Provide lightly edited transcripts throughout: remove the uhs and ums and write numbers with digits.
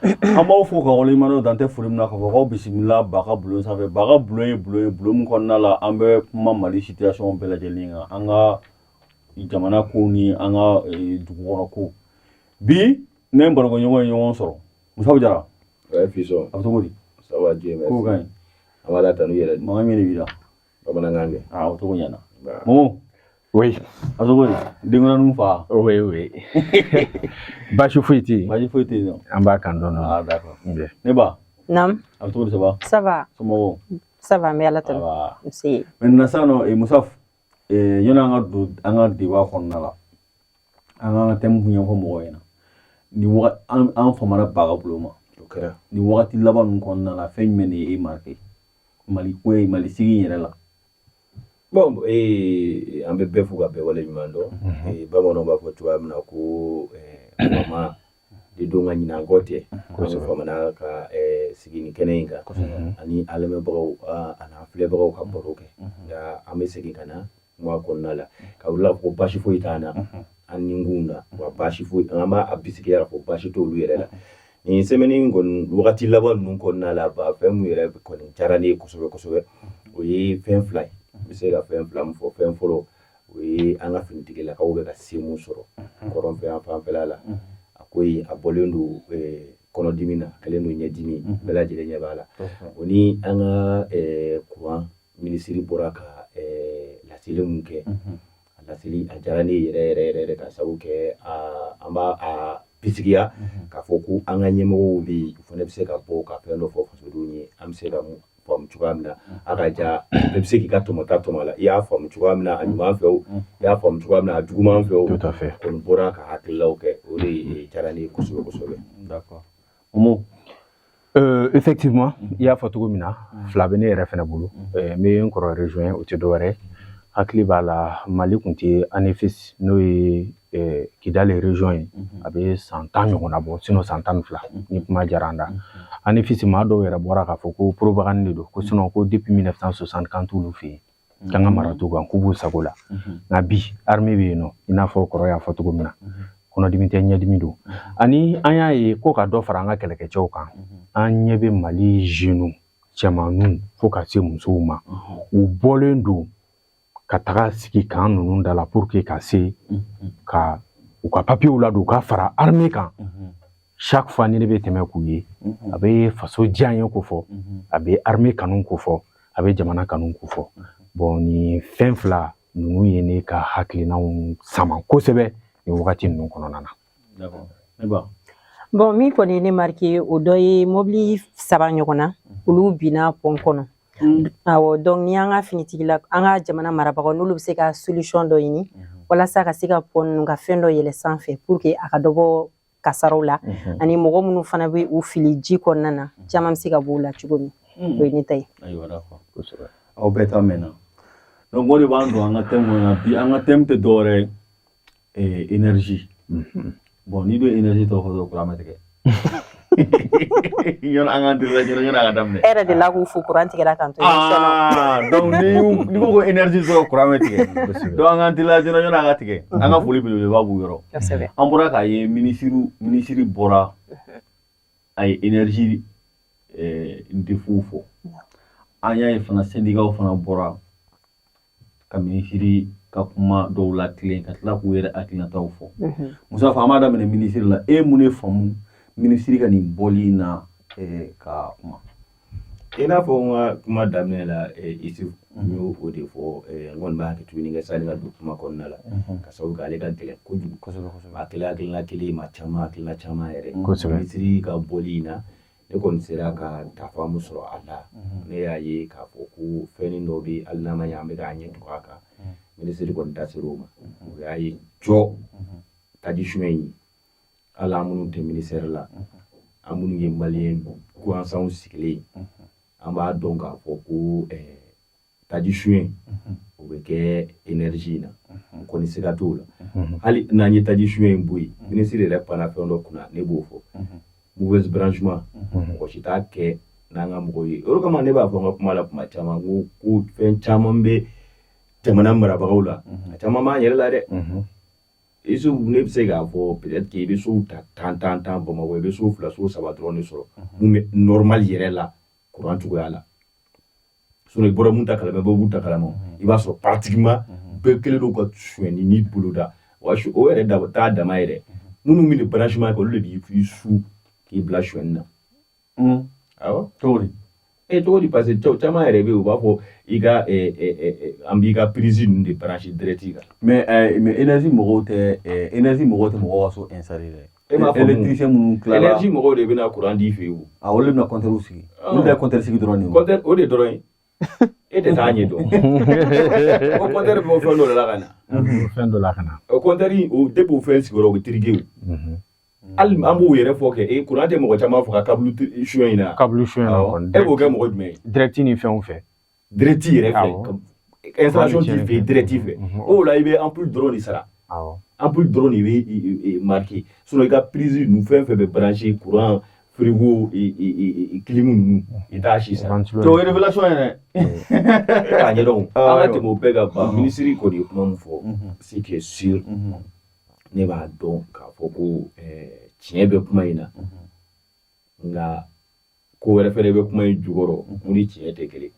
Amo fo ka wali mano dante furim na ko bismillah baka bulon sa fe baka bulon ko na la ambe kuma mali situation bela jelinga anga jamana ko ni anga dugu ko bi ne mbargo nyongo soro musaw jara fiso abtumuri sawa jeme ko gain amala tanu yele ma ngene bida bana ngange to nyana mo oui azogori dingona nufa oui bashi fuiti non amba kan don d'accord ne ba nam abtumuri ça va ça va mais ala tan si maintenant ça no e musaf yona anga diwa khonna la anga tem hunyo ko mo yana ni wa an famara baga buloma okay ni wakati laban konna la feñ meni e marqué mali sigi yere la bon ambe befuga be wala mando ba mono ba fo tuwa na ko mama de donga nyina gote ko so famana ka sigi ni kenenga ani alame bro ana flebro ka boroke ya ame sigi kana mwa konna la ka wala ko bashi fo itana ani ngunda wa bashi fo ngamba abisiki ya ko bashi to lu yere la ni semeni ngon wakati laban nun konna la ba femu yere ko ni jarani kosobe oyi fen fly se ga fen flam fo fen folo oyi anga finitike la kawo ga simu soro koron fe en felala akoyi abolendo kono dimina kalendo nyedimi bela jide nyabala oni anga courant ministry boraka la silemunke la sili ajarani yere ka sabuke amba pisigia ka foku anga nyemo bi fone bise ka bo ka pendo fo fasudunye amse ga fam chugamna agaja bise ki ka tomata tomala ya fam chugamna anuma feo ya fam chugamna aduma feo tout à fait kon boraka hatilawke ori jarani kosobe d'accord omo effectivement il y a photogomina flabene refena bulu mais encore rejoint au tedore hakli bala mali kunti anefis no kidale région abe 100 ans ɲɔgɔnna bɔ sinon 100 ans fila ni kuma jaranda anefis ma dɔw yɛrɛ bɔra k'a fɔ ko propagande do ko sinon ko depuis 1960 kan t'olu fɛ yen kan ka maratu kan k'u b'u sago la nka bi armée bɛ yen nɔ i n'a fɔ kɔrɔ y'a fɔ cogo min na kɔnɔdimi tɛ ɲɛdimi don ani an y'a ye ko ka dɔ fara an ka kɛlɛkɛcɛw kan an ɲɛ bɛ mali jeunes cɛmannu fo ka se musow ma u bɔlen don ka taga sigi kan ninnu da la pour que ka se ka u ka papiers la don ka fara armée kan chaque fois ni ne bɛ tɛmɛ k'u ye a bɛ faso diya ko fɔ a bɛ armée kanu ko fɔ a bɛ jamana kanu ko fɔ bon ni fɛn fila ninnu ye ne ka hakilinaw sama kosɛbɛ ni wagati ninnu kɔnɔna na. d'accord ne ba bon min kɔni ne marqué o dɔ ye mobili 3 ɲɔgɔn na olu binna pont kɔnɔ awɔ donc ni an ka finitigila an ka jamana marabagaw n'olu bɛ se ka solution dɔ ɲini walasa ka se ka pont ninnu ka fɛn dɔ yɛlɛ sanfɛ pour que a ka dɔ bɔ kasaraw la ani mɔgɔ minnu fana bɛ u fili ji kɔnɔna na caman bɛ se ka b'u la cogo min o ye ne ta ye. ayiwa d'accord kosɛbɛ aw bɛɛ ta mɛnna donc o de b'an don an ka thème na bi an ka thème tɛ dɔwɛrɛ ye énergie bon ni do énergie tɔgɔ fɔ dɔrɔn kuran bɛ tigɛ yɔrɔ an ka teliya yɔrɔ a ka daminɛ. E yɛrɛ de la k'u fo kuran tigɛra kan to. donc ni ko énergie sɔrɔ kuran bɛ tigɛ donc an ka teliya yɔrɔ a ka tigɛ an ka foli belebeleba b'u yɔrɔ an bɔra k'a ye minisiri bɔra a ye énergie défaut fɔ an y'a ye fana syndicat fana bɔra ka minisiri ka kuma dɔw la tilen ka tila k'u yɛrɛ hakilinataw fɔ musa fa an b'a daminɛ minisiri la e mun ne faamu minisiri ka nin bɔli na ka kuma i n'a fɔ n ka kuma daminɛ la Isuf n y'o o de fɔ n kɔni b'a kɛ tuguni ka sani ka don kuma kɔnɔna la ka sababu kɛ ale ka gɛlɛn kojugu a kɛla hakilina kelen ma caman hakilina caman yɛrɛ minisiri ka bɔli in na ne kɔni sera ka tafaamu sɔrɔ a la ne y'a ye k'a fɔ ko fɛnnin dɔ bɛ hali n'a ma ɲɛ an bɛ k'a ɲɛ tugu a kan minisiri kɔni da ser'o ma o y'a ye jɔ taji suɲɛ in hali an minnu tɛ ministère la an minnu ye maliyɛn gansanw sigilen an b'a dɔn k'a fɔ ko taji suɲɛ o bɛ kɛ énergie na n kɔni sera t'o la hali n'an ye taji suɲɛ in bɔ yen minisiri yɛrɛ panna fɛn dɔ kunna ne b'o fɔ mauvaise branchement mɔgɔ si t'a kɛ n'an ka mɔgɔw ye o de kama ne b'a fɔ n ka kuma la kuma caman ko fɛn caman bɛ jamana marabagaw la a caman b'an yɛrɛ la dɛ isu ne bɛ se k'a fɔ peut-être que i bɛ so ta tan Bamakɔ i bɛ so 2 so 3 dɔrɔn de sɔrɔ mun bɛ normal yɛrɛ la courant cogoya la sinon i bɔra mun ta kalama bɛɛ b'u ta kalama i b'a sɔrɔ pratiquement bɛɛ kɛlen don ka sonyɛni ni boloda wa o yɛrɛ t'a dama yɛrɛ minnu bɛ branchement kɛ olu de b'i su k'i bila sonyɛni na awɔ cogo di cogo di parce que caman yɛrɛ bɛ yen u b'a fɔ i ka an b'i ka prise ninnu de branché direct kan mais énergie mɔgɔw tɛ mɔgɔw ka so installé dɛ électricien minnu tilala énergie mɔgɔw de bɛna courant di fɛ yen o olu de bɛna compteur sigi olu de ye compteur sigi dɔrɔn de ye compteur o de dɔrɔn ye e tɛ taa ɲɛ dɔn o compteur bɛ fɛn dɔ la ka na fɛn dɔ la ka na o compteur depuis o fɛn sigiyɔrɔ o bɛ tirigué o hali an b'o yɛrɛ fɔ kɛ courant tɛ mɔgɔ caman fɔ ka câble suɲɛ in na câble suɲɛ na kɔni e b'o kɛ mɔgɔ jumɛn ye direct ni fɛnw fɛ direct yɛrɛ fɛ installation t'i fɛ direct fɛ o la i bɛ ampoule dɔrɔn de sara ampoule dɔrɔn de bɛ marqué sinon i ka prise ninnu fɛn fɛn bɛ branché courant frigo clim ninnu i t'a si sara to révélation yɛrɛ k'a ɲɛdɔn an ka tɛmɛ o bɛɛ kan ban ministre kɔni ye kuma min fɔ c'est que sûr ne b'a dɔn k'a fɔ ko tiɲɛ bɛ kuma in na nka ko wɛrɛ fɛnɛ bɛ kuma in jukɔrɔ mun ni tiɲɛ tɛ kelen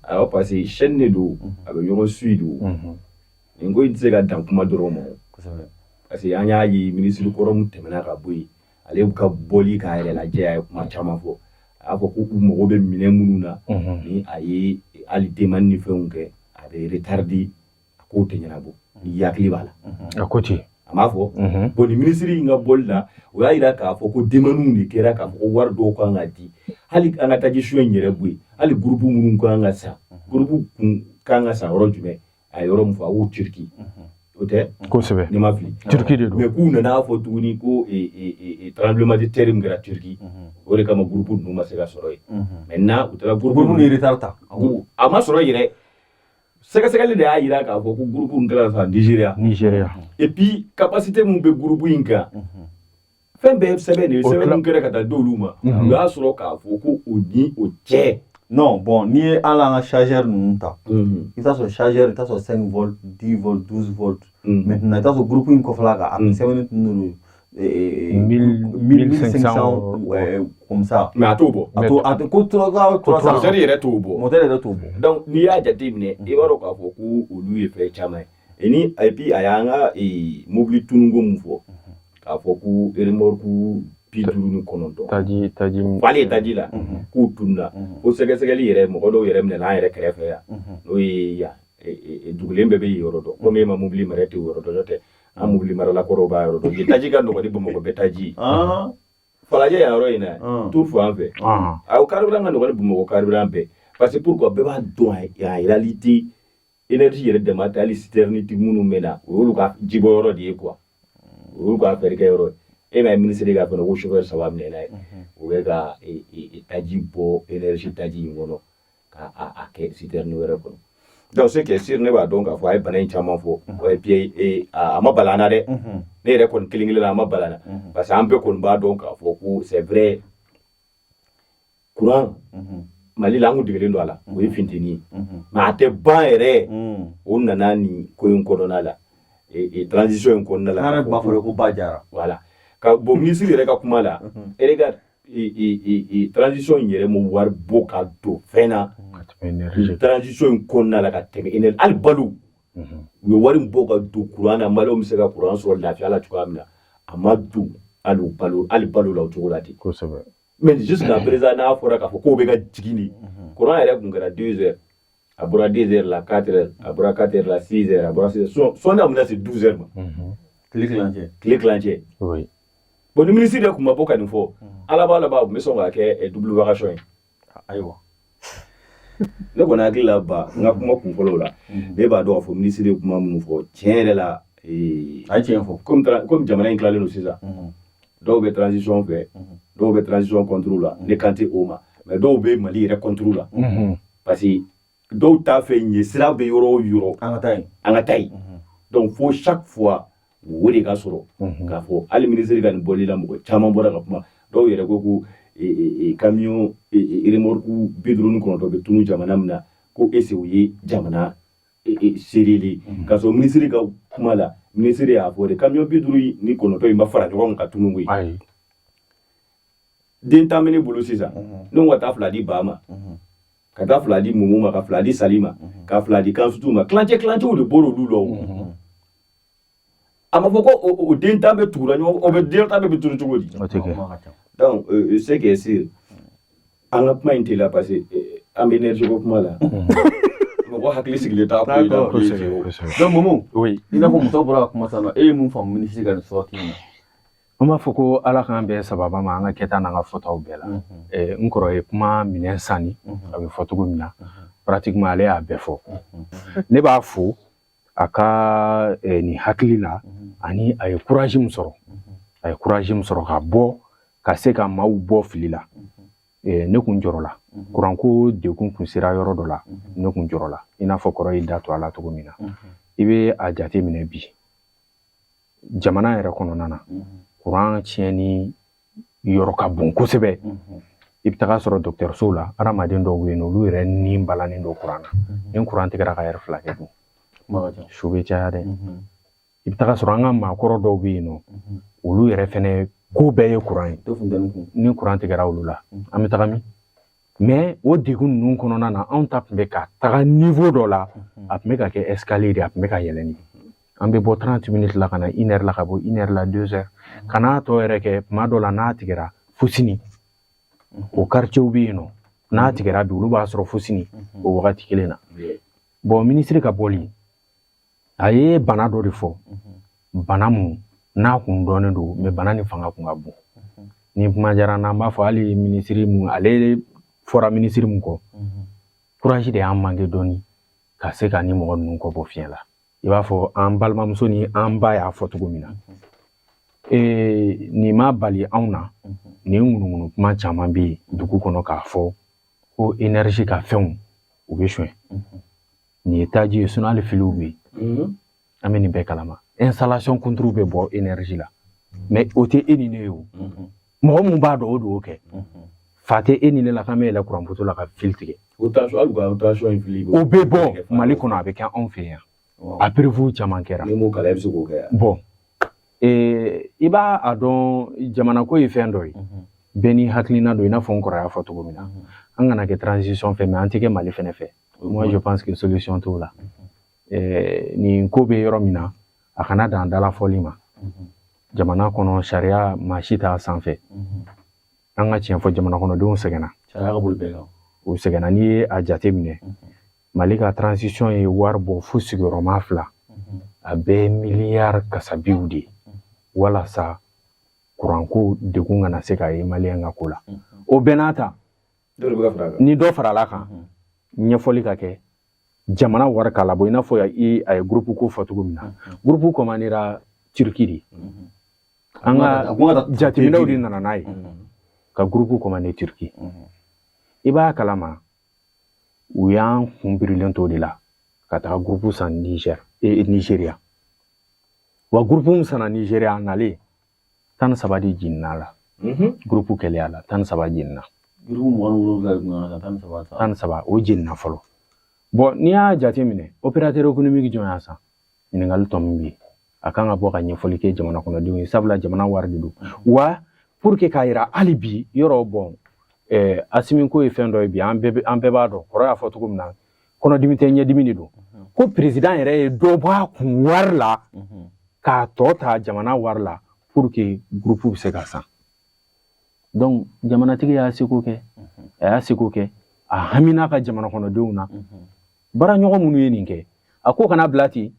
awɔ parce que chaîne de don a bɛ ɲɔgɔn suit don nin ko in tɛ se ka dan kuma dɔrɔn ma parce que an y'a ye ministre kɔrɔ min tɛmɛna ka bɔ yen ale ka bɔli k'a yɛrɛ lajɛ a ye kuma caman fɔ a y'a fɔ ko u mago bɛ minɛn minnu na ni a ye hali demande ni fɛnw kɛ a bɛ retarder a k'o tɛ ɲɛnabɔ ni hakili b'a la a ko ten a m'a fɔ bon ni ministre in ka bɔli la o y'a yira k'a fɔ ko demande de kɛra k'a fɔ ko wari dɔw kan ka di hali an ka taji suɲɛ in yɛrɛ bɔ yen hali groupe minnu kan ka san groupe kun kan ka san yɔrɔ jumɛn a ye yɔrɔ min fɔ a y'o Turki o tɛ kosɛbɛ ne ma fili Turki de don mais k'u nana fɔ tuguni ko tremblement de terre min kɛra Turki o de kama groupe ninnu ma se ka sɔrɔ yen maintenant u taara groupe ninnu ye retard ta a ma sɔrɔ yɛrɛ sɛgɛsɛgɛli de y'a yira k'a fɔ ko groupe in kɛra sa Nigéria et puis capacité mun bɛ groupe in kan fɛn bɛɛ sɛbɛn de sɛbɛn mun kɛra ka taa d'olu ma u y'a sɔrɔ k'a fɔ ko o ni o cɛ non bon n'i ye hali an ka chargeur ninnu ta i bɛ taa sɔrɔ chargeur i bɛ taa sɔrɔ 5 volts 10 volts 12 volts maintenant i bɛ taa sɔrɔ groupe in kɔfɛla kan a bɛ sɛbɛnni tun don 1500 comme ça mais a t'o bɔ a to ko 300 moteur yɛrɛ t'o bɔ moteur yɛrɛ t'o bɔ donc n'i y'a jate minɛ i b'a dɔn k'a fɔ ko olu ye fɛn caman ye et puis a y'an ka mobili tununko mun fɔ k'a fɔ ko remorque 59 f'ale taji la k'u tununa ko sɛgɛsɛgɛli yɛrɛ mɔgɔ dɔw yɛrɛ minɛ an yɛrɛ kɛrɛfɛ yan n'o ye yan dugulen bɛɛ bɛ yen yɔrɔ dɔn komi e ma mobili mara tɛ yɔrɔ dɔn n'o tɛ an mobili marala kɔrɔw b'a yɔrɔ dɔn taji ka nɔgɔ ni Bamakɔ bɛɛ taji falajɛ yan yɔrɔ in na tout fɔ an fɛ a carburant ka nɔgɔ ni Bamakɔ carburant bɛɛ parce que pourquoi bɛɛ b'a dɔn en réalité énergie yɛrɛ dama tɛ hali citerne minnu bɛ na o y'olu ka jibɔ yɔrɔ de ye quoi o y'olu ka fɛɛrɛ kɛ yɔrɔ ye e ma ministre k'a fɔ ko chauffeur saba minɛ n'a ye o bɛ ka taji bɔ énergie taji in kɔnɔ k'a kɛ citerne wɛrɛ kɔnɔ donc c'est que sûr ne b'a dɔn k'a fɔ a ye bana in caman fɔ et puis a ma bala an na dɛ ne yɛrɛ kɔni kelen-kelen na a ma bala na parce que an bɛɛ kɔni b'a dɔn k'a fɔ ko c'est vrai courant Mali la an kun degelen don a la o ye funteni ye mais a tɛ ban yɛrɛ o nana nin ko in kɔnɔna la transition in kɔnɔna la an yɛrɛ b'a fɔ ko ba jara voilà ka bon ministre yɛrɛ ka kuma la regarde transition in yɛrɛ mo wari bɔ ka don fɛn na transition in kɔnɔna la ka tɛmɛ énergie hali balo u ye wari bɔ ka don courant na Maliyɛnw bɛ se ka courant sɔrɔ lafiya la cogoya min na a ma don hali balo la o cogo la ten kosɛbɛ mais jusqu'à présent n'a fɔra k'a fɔ k'o bɛ ka jigin de courant yɛrɛ kun kɛra 2 heures a bɔra 2 heures la 4 heures a bɔra 4 heures la 6 heures a bɔra 6 heures sɔnni a bɛna se 12 heures ma tile kilancɛ oui bon ni ministre de kun ma bɔ ka nin fɔ ala b'a laban u bɛ sɔn k'a kɛ double vacation ye ayiwa ne kɔni hakili la ba n ka kuma kun fɔlɔ la ne b'a dɔn k'a fɔ ministre de kuma minnu fɔ tiɲɛ yɛrɛ la a ye tiɲɛ fɔ comme jamana in tilalen don sisan dɔw bɛ transition fɛ dɔw bɛ transition contre la ne kan tɛ o ma mais dɔw bɛ Mali yɛrɛ contre la parce que dɔw t'a fɛ ɲɛ sira bɛ yɔrɔ o yɔrɔ an ka taa yen donc fo chaque fois o de ka sɔrɔ k'a fɔ hali ministre ka nin bɔli la mɔgɔ caman bɔra ka kuma dɔw yɛrɛ ko camion remorque 59 bɛ tunu jamana min na ko est-ce que o ye jamana seereli k'a sɔrɔ ministre ka kuma la ministre y'a fɔ de camion 50 ni 9 in ma fara ɲɔgɔn kan ka tunun koyi ayi den 10 bɛ ne bolo sisan ne ka taa 2 di ba ma ka taa 2 di Mumu ma ka 2 di Sali ma ka 2 di Kansutu ma kilancɛw de bɔra olu la o a ma fɔ ko o den 10 bɛ tugura ɲɔgɔn o bɛ den 10 bɛ turu cogo di o tɛ kɛ donc c'est que c'est an ka kuma in tɛ la parce que an bɛ énergie ko kuma la mɔgɔ hakili sigilen t'a ko in na donc Mumu oui i n'a fɔ muso bɔra ka kuma sisan nɔ e ye mun faamu ministre ka nin sortie in na an b'a fɔ ko ala k'an bɛɛ sababa ma an ka kɛta n'an ka fɔtaw bɛɛ la n kɔrɔ ye kuma minɛn sanni a bɛ fɔ cogo min na pratiquement ale y'a bɛɛ fɔ ne b'a fo a ka nin hakili la ani a ye courage min sɔrɔ ka bɔ ka se ka maaw bɔ fili la ne kun jɔrɔ la kuranko dekun kun sera yɔrɔ dɔ la ne kun jɔrɔ la i n'a fɔ kɔrɔ y'i da to a la cogo min na i bɛ a jate minɛ bi jamana yɛrɛ kɔnɔna na kuran tiɲɛni yɔrɔ ka bon kosɛbɛ i bɛ taga sɔrɔ dɔgɔtɔrɔsow la adamaden dɔw bɛ yen olu yɛrɛ ni balannen don kuran na ni kuran tigɛra ka yɛrɛ fila kɛ dun su bɛ caya dɛ i bɛ taga sɔrɔ an ka maakɔrɔ dɔw bɛ yen nɔ olu yɛrɛ fɛnɛ ko bɛɛ ye kuran ye ni kuran tigɛra olu la an bɛ taga min mais o degun ninnu kɔnɔna na anw ta tun bɛ ka taga niveau dɔ la a tun bɛ ka kɛ escalier de a tun bɛ ka yɛlɛn an bɛ bɔ 30 minutes la ka na 1 heure la ka bɔ 1 heure la 2 heures ka n'a tɔ yɛrɛ kɛ tuma dɔ la n'a tigɛra fo sini o quartierw bɛ yen nɔ n'a tigɛra bi olu b'a sɔrɔ fo sini o wagati kelen na bon ministre ka bɔli a ye bana dɔ de fɔ bana mun n'a kun dɔnnen don mais bana ni fanga kun ka bon ni kuma diyara n'an b'a fɔ hali ministre mun ale fɔra ministre mun kɔ courage de y'an manqué dɔɔni ka se ka ni mɔgɔ ninnu kɔ bɔ fiɲɛ la i b'a fɔ an balimamuso ni an ba y'a fɔ cogo min na nin ma bali anw na nin ŋunuŋunu kuma caman bɛ yen dugu kɔnɔ k'a fɔ ko énergie ka fɛnw u bɛ suɲɛ nin ye taji ye sinon hali filiw bɛ yen an bɛ nin bɛɛ kalama installation kunturu bɛ bɔ énergie la mais o tɛ e ni ne ye o mɔgɔ mun b'a dɔn o de y'o kɛ fa tɛ e ni ne la k'an bɛ yɛlɛ courant poto la ka fil tigɛ o bɛ bɔ Mali kɔnɔ a bɛ kɛ anw fɛ yan a prévu caman kɛra bon i b'a a dɔn jamana ko ye fɛn dɔ ye bɛɛ ni hakilina don i n'a fɔ n kɔrɔ y'a fɔ cogo min na an kana kɛ transition fɛ mais an tɛ kɛ Mali fɛnɛ fɛ moi je pense que solution t'o la nin ko bɛ yɔrɔ min na a kana dan dalafɔli ma jamana kɔnɔ sariya maa si t'a sanfɛ an ka tiɲɛ fɔ jamana kɔnɔdenw sɛgɛnna sariya ka boli bɛɛ kan o sɛgɛnna n'i ye a jate minɛ Mali ka transition ye wari bɔ fo sigiyɔrɔma 2 a bɛɛ miliyari kasabiw de walasa kuranko degun kana se ka ye maliyɛn ka ko la o bɛɛ n'a ta ni dɔ farala kan ɲɛfɔli ka kɛ jamana wari k'a labɔ i n'a fɔ a ye groupe ko fɔ cogo min na groupe commandera Turki de an ka jateminɛw de nana n'a ye ka groupe commandé Turki i b'a kalama u y'an kun birilen to de la ka taga groupe san Nigeria wa groupe min sanna Nigeria a nalen 13 de jiginna la groupe kɛlɛya la 13 jiginna groupe 13 o jiginna fɔlɔ bon n'i y'a jate minɛ opérateur économique jɔn y'a san ɲininkali tɔ min bɛ yen a kan ka bɔ ka ɲɛfɔli kɛ jamana kɔnɔdenw ye sabula jamana wari de don wa pour que k'a yira hali bi yɔrɔ bon Asimi ko ye fɛn dɔ ye bi an bɛɛ b'a dɔn kɔrɔ y'a fɔ cogo min na kɔnɔdimi tɛ ɲɛdimi de don ko président yɛrɛ ye dɔ bɔ a kun wari la k'a tɔ ta jamana wari la pour que groupe bɛ se ka san donc jamanatigi y'a seko kɛ a y'a seko kɛ a hamina ka jamana kɔnɔdenw na baara ɲɔgɔn minnu ye nin kɛ a ko kana bila ten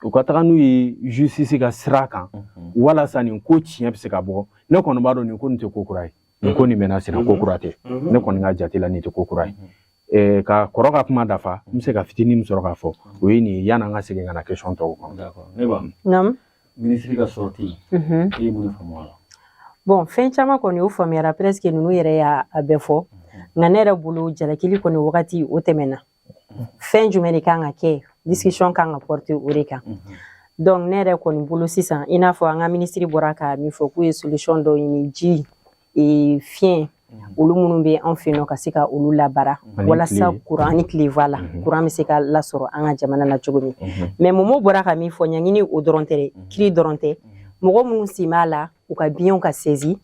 u ka taga n'u ye justice ka sira kan walasa nin ko tiɲɛ bɛ se ka bɔ ne kɔni b'a dɔn nin ko nin tɛ ko kura ye nin ko nin mɛnna sira ko kura tɛ ne kɔni ka jate la nin tɛ ko kura ye ka kɔrɔ ka kuma dafa n bɛ se ka fitinin min sɔrɔ k'a fɔ o ye nin ye yan'an ka segin ka na question tɔw kan. ne ba ministre ka sortie e ye mun faamu a la. bon fɛn caman kɔni o faamuyara presque ninnu yɛrɛ y'a bɛɛ fɔ nka ne yɛrɛ bolo jalakili kɔni wagati o tɛmɛna fɛn jumɛn de kan ka kɛ discussion kan ka porter o de kan donc ne yɛrɛ kɔni bolo sisan i n'a fɔ an ka ministre bɔra ka min fɔ k'u ye solution dɔ ɲini ji fiɲɛ olu minnu bɛ an fɛ yen nɔ ka se ka olu labara walasa courant ani tile voilà courant bɛ se ka lasɔrɔ an ka jamana na cogo min mais Momo bɔra ka min fɔ ɲangini o dɔrɔn tɛ dɛ kiri dɔrɔn tɛ mɔgɔ minnu si b'a la u ka biɲɛw ka saisi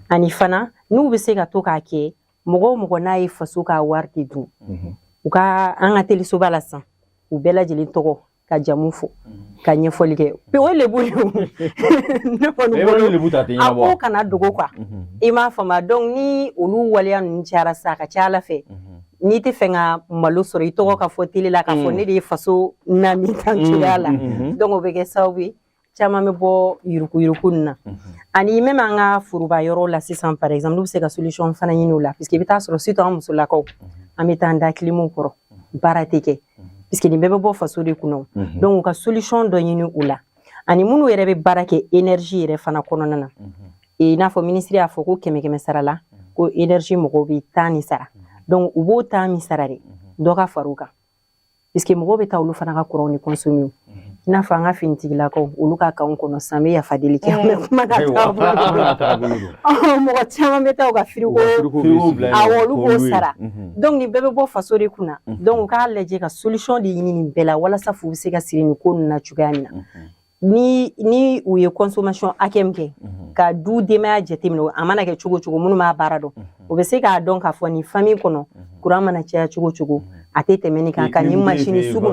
ani fana n'u bɛ se ka to k'a kɛ mɔgɔ o mɔgɔ n'a ye faso ka wari de dun u ka an ka telisoba la sisan u bɛɛ lajɛlen tɔgɔ ka jamu fɔ ka ɲɛfɔli kɛ o ye lebu ye ne kɔni bolo a ko kana dogo quoi i m'a faamu donc ni olu waleya ninnu cayara sa a ka ca Ala fɛ n'i tɛ fɛ ka malo sɔrɔ i tɔgɔ ka fɔ tele la k'a fɔ ne de ye faso nami tan cogoya la donc o bɛ kɛ sababu ye caman bɛ bɔ yuruku nin na ani même an ka foroba yɔrɔ la sisan par exemple n'u bɛ se ka solution fana ɲini o la puisque i bɛ taa sɔrɔ surtout an musolakaw an bɛ taa an da kilimu kɔrɔ baara tɛ kɛ puisque nin bɛɛ bɛ bɔ faso de kunna donc u ka solution dɔ ɲini u la ani minnu yɛrɛ bɛ baara kɛ énergie yɛrɛ fana kɔnɔna na i n'a fɔ ministre y'a fɔ ko 100 sara la ko énergie mɔgɔw bɛ 10 ni sara donc u b'o 10 min sara de dɔ ka fara u kan puisque mɔgɔw bɛ taa olu fana ka courant ni consommer i n'a fɔ an ka finitigilakaw olu ka kanw kɔnɔ san bɛ yafa deli kɛ mais kuma ka taabolo mɔgɔ caman bɛ taa u ka frigo awɔ olu b'o sara donc nin bɛɛ bɛ bɔ faso de kunna donc u k'a lajɛ ka solution de ɲini nin bɛɛ la walasa fu bɛ se ka siri nin ko ninnu na cogoya min na ni u ye consommation hakɛ min kɛ ka du denbaya jateminɛ a mana kɛ cogo cogo minnu b'a baara dɔn o bɛ se k'a dɔn k'a fɔ nin famille kɔnɔ courant mana caya cogo cogo a tɛ tɛmɛ nin kan ka nin machine sugu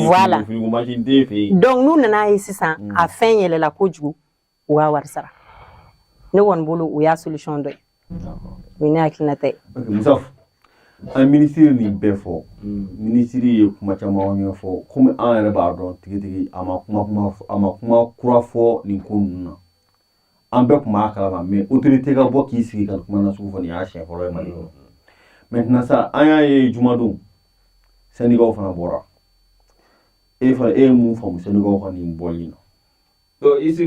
voilà donc n'u nana ye sisan a fɛn yɛlɛla kojugu u ka wari sara ne kɔni bolo o y'a solution dɔ ye o ye ne hakilinata ye Musafu an ministre nin bɛɛ fɔ ministre ye kuma caman ɲɛfɔ komi an yɛrɛ b'a dɔn tigitigi a ma kuma kura fɔ nin ko ninnu na an bɛɛ tun b'a kalama mais autorité ka bɔ k'i sigi ka kuma na sugu fɔ nin y'a siɲɛ fɔlɔ ye Mali kɔnɔ maintenant sa an y'a ye jumadon syndicat fana bɔra e fana e ye mun faamu syndicat ka nin bɔli na donc ici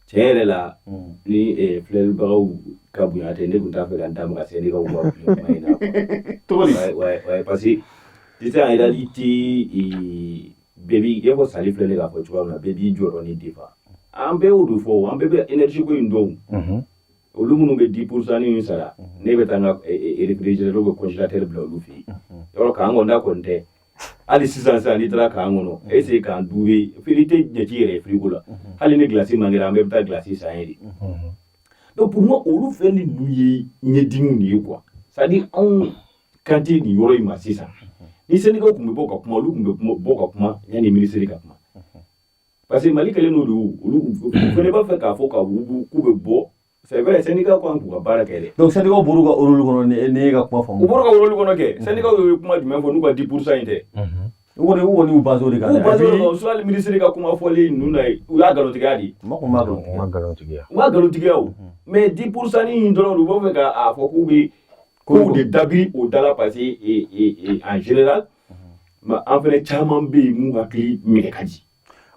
tiɲɛ yɛrɛ la ni filɛlibagaw ka bonya tɛ ne tun t'a fɛ ka n da maga syndicat ka kuma in na ouais parce que sisan en réalité bɛɛ b'i e ko Sali filɛ ne k'a fɔ cogoya min na bɛɛ b'i jɔyɔrɔ ni defa an bɛɛ y'o de fɔ an bɛɛ bɛ énergie ko in dɔn olu minnu bɛ 10% ni sara ne bɛ taa n ka réfrigérateur bɛ congélateur bila olu fɛ yen yɔrɔ k'an kɔni da kɔni tɛ hali sisan n'i taara k'an kɔnɔ essayer k'an duube fili tɛ ɲɛci yɛrɛ frigo la hali ni glace mangera an bɛɛ bɛ taa glace san ye de donc pour moi olu fɛn ninnu ye ɲɛdimiw de ye quoi c'est à dire anw kan tɛ nin yɔrɔ in ma sisan ni syndicat tun bɛ bɔ ka kuma olu tun bɛ bɔ ka kuma yanni ministre ka kuma parce que Mali kɛlen n'o de ye olu fana b'a fɛ k'a fɔ k'u bɛ bɔ c'est vrai syndicat ko an k'u ka baara kɛ dɛ donc syndicat bɔr'u ka rôle kɔnɔ ne ye ka kuma faamu u bɔra ka rôle kɔnɔ kɛ syndicat ye kuma jumɛn fɔ n'u ka 10% in tɛ u kɔni u basé o de kan u basé o kan soit le ministre ka kuma fɔli ninnu na u y'a nkalontigiya de u ma nkalontigiya o mais 10% in dɔrɔn u b'a fɛ k'a fɔ k'u de dabi o da la parce que en général an fɛnɛ caman bɛ yen mun hakili minɛ ka di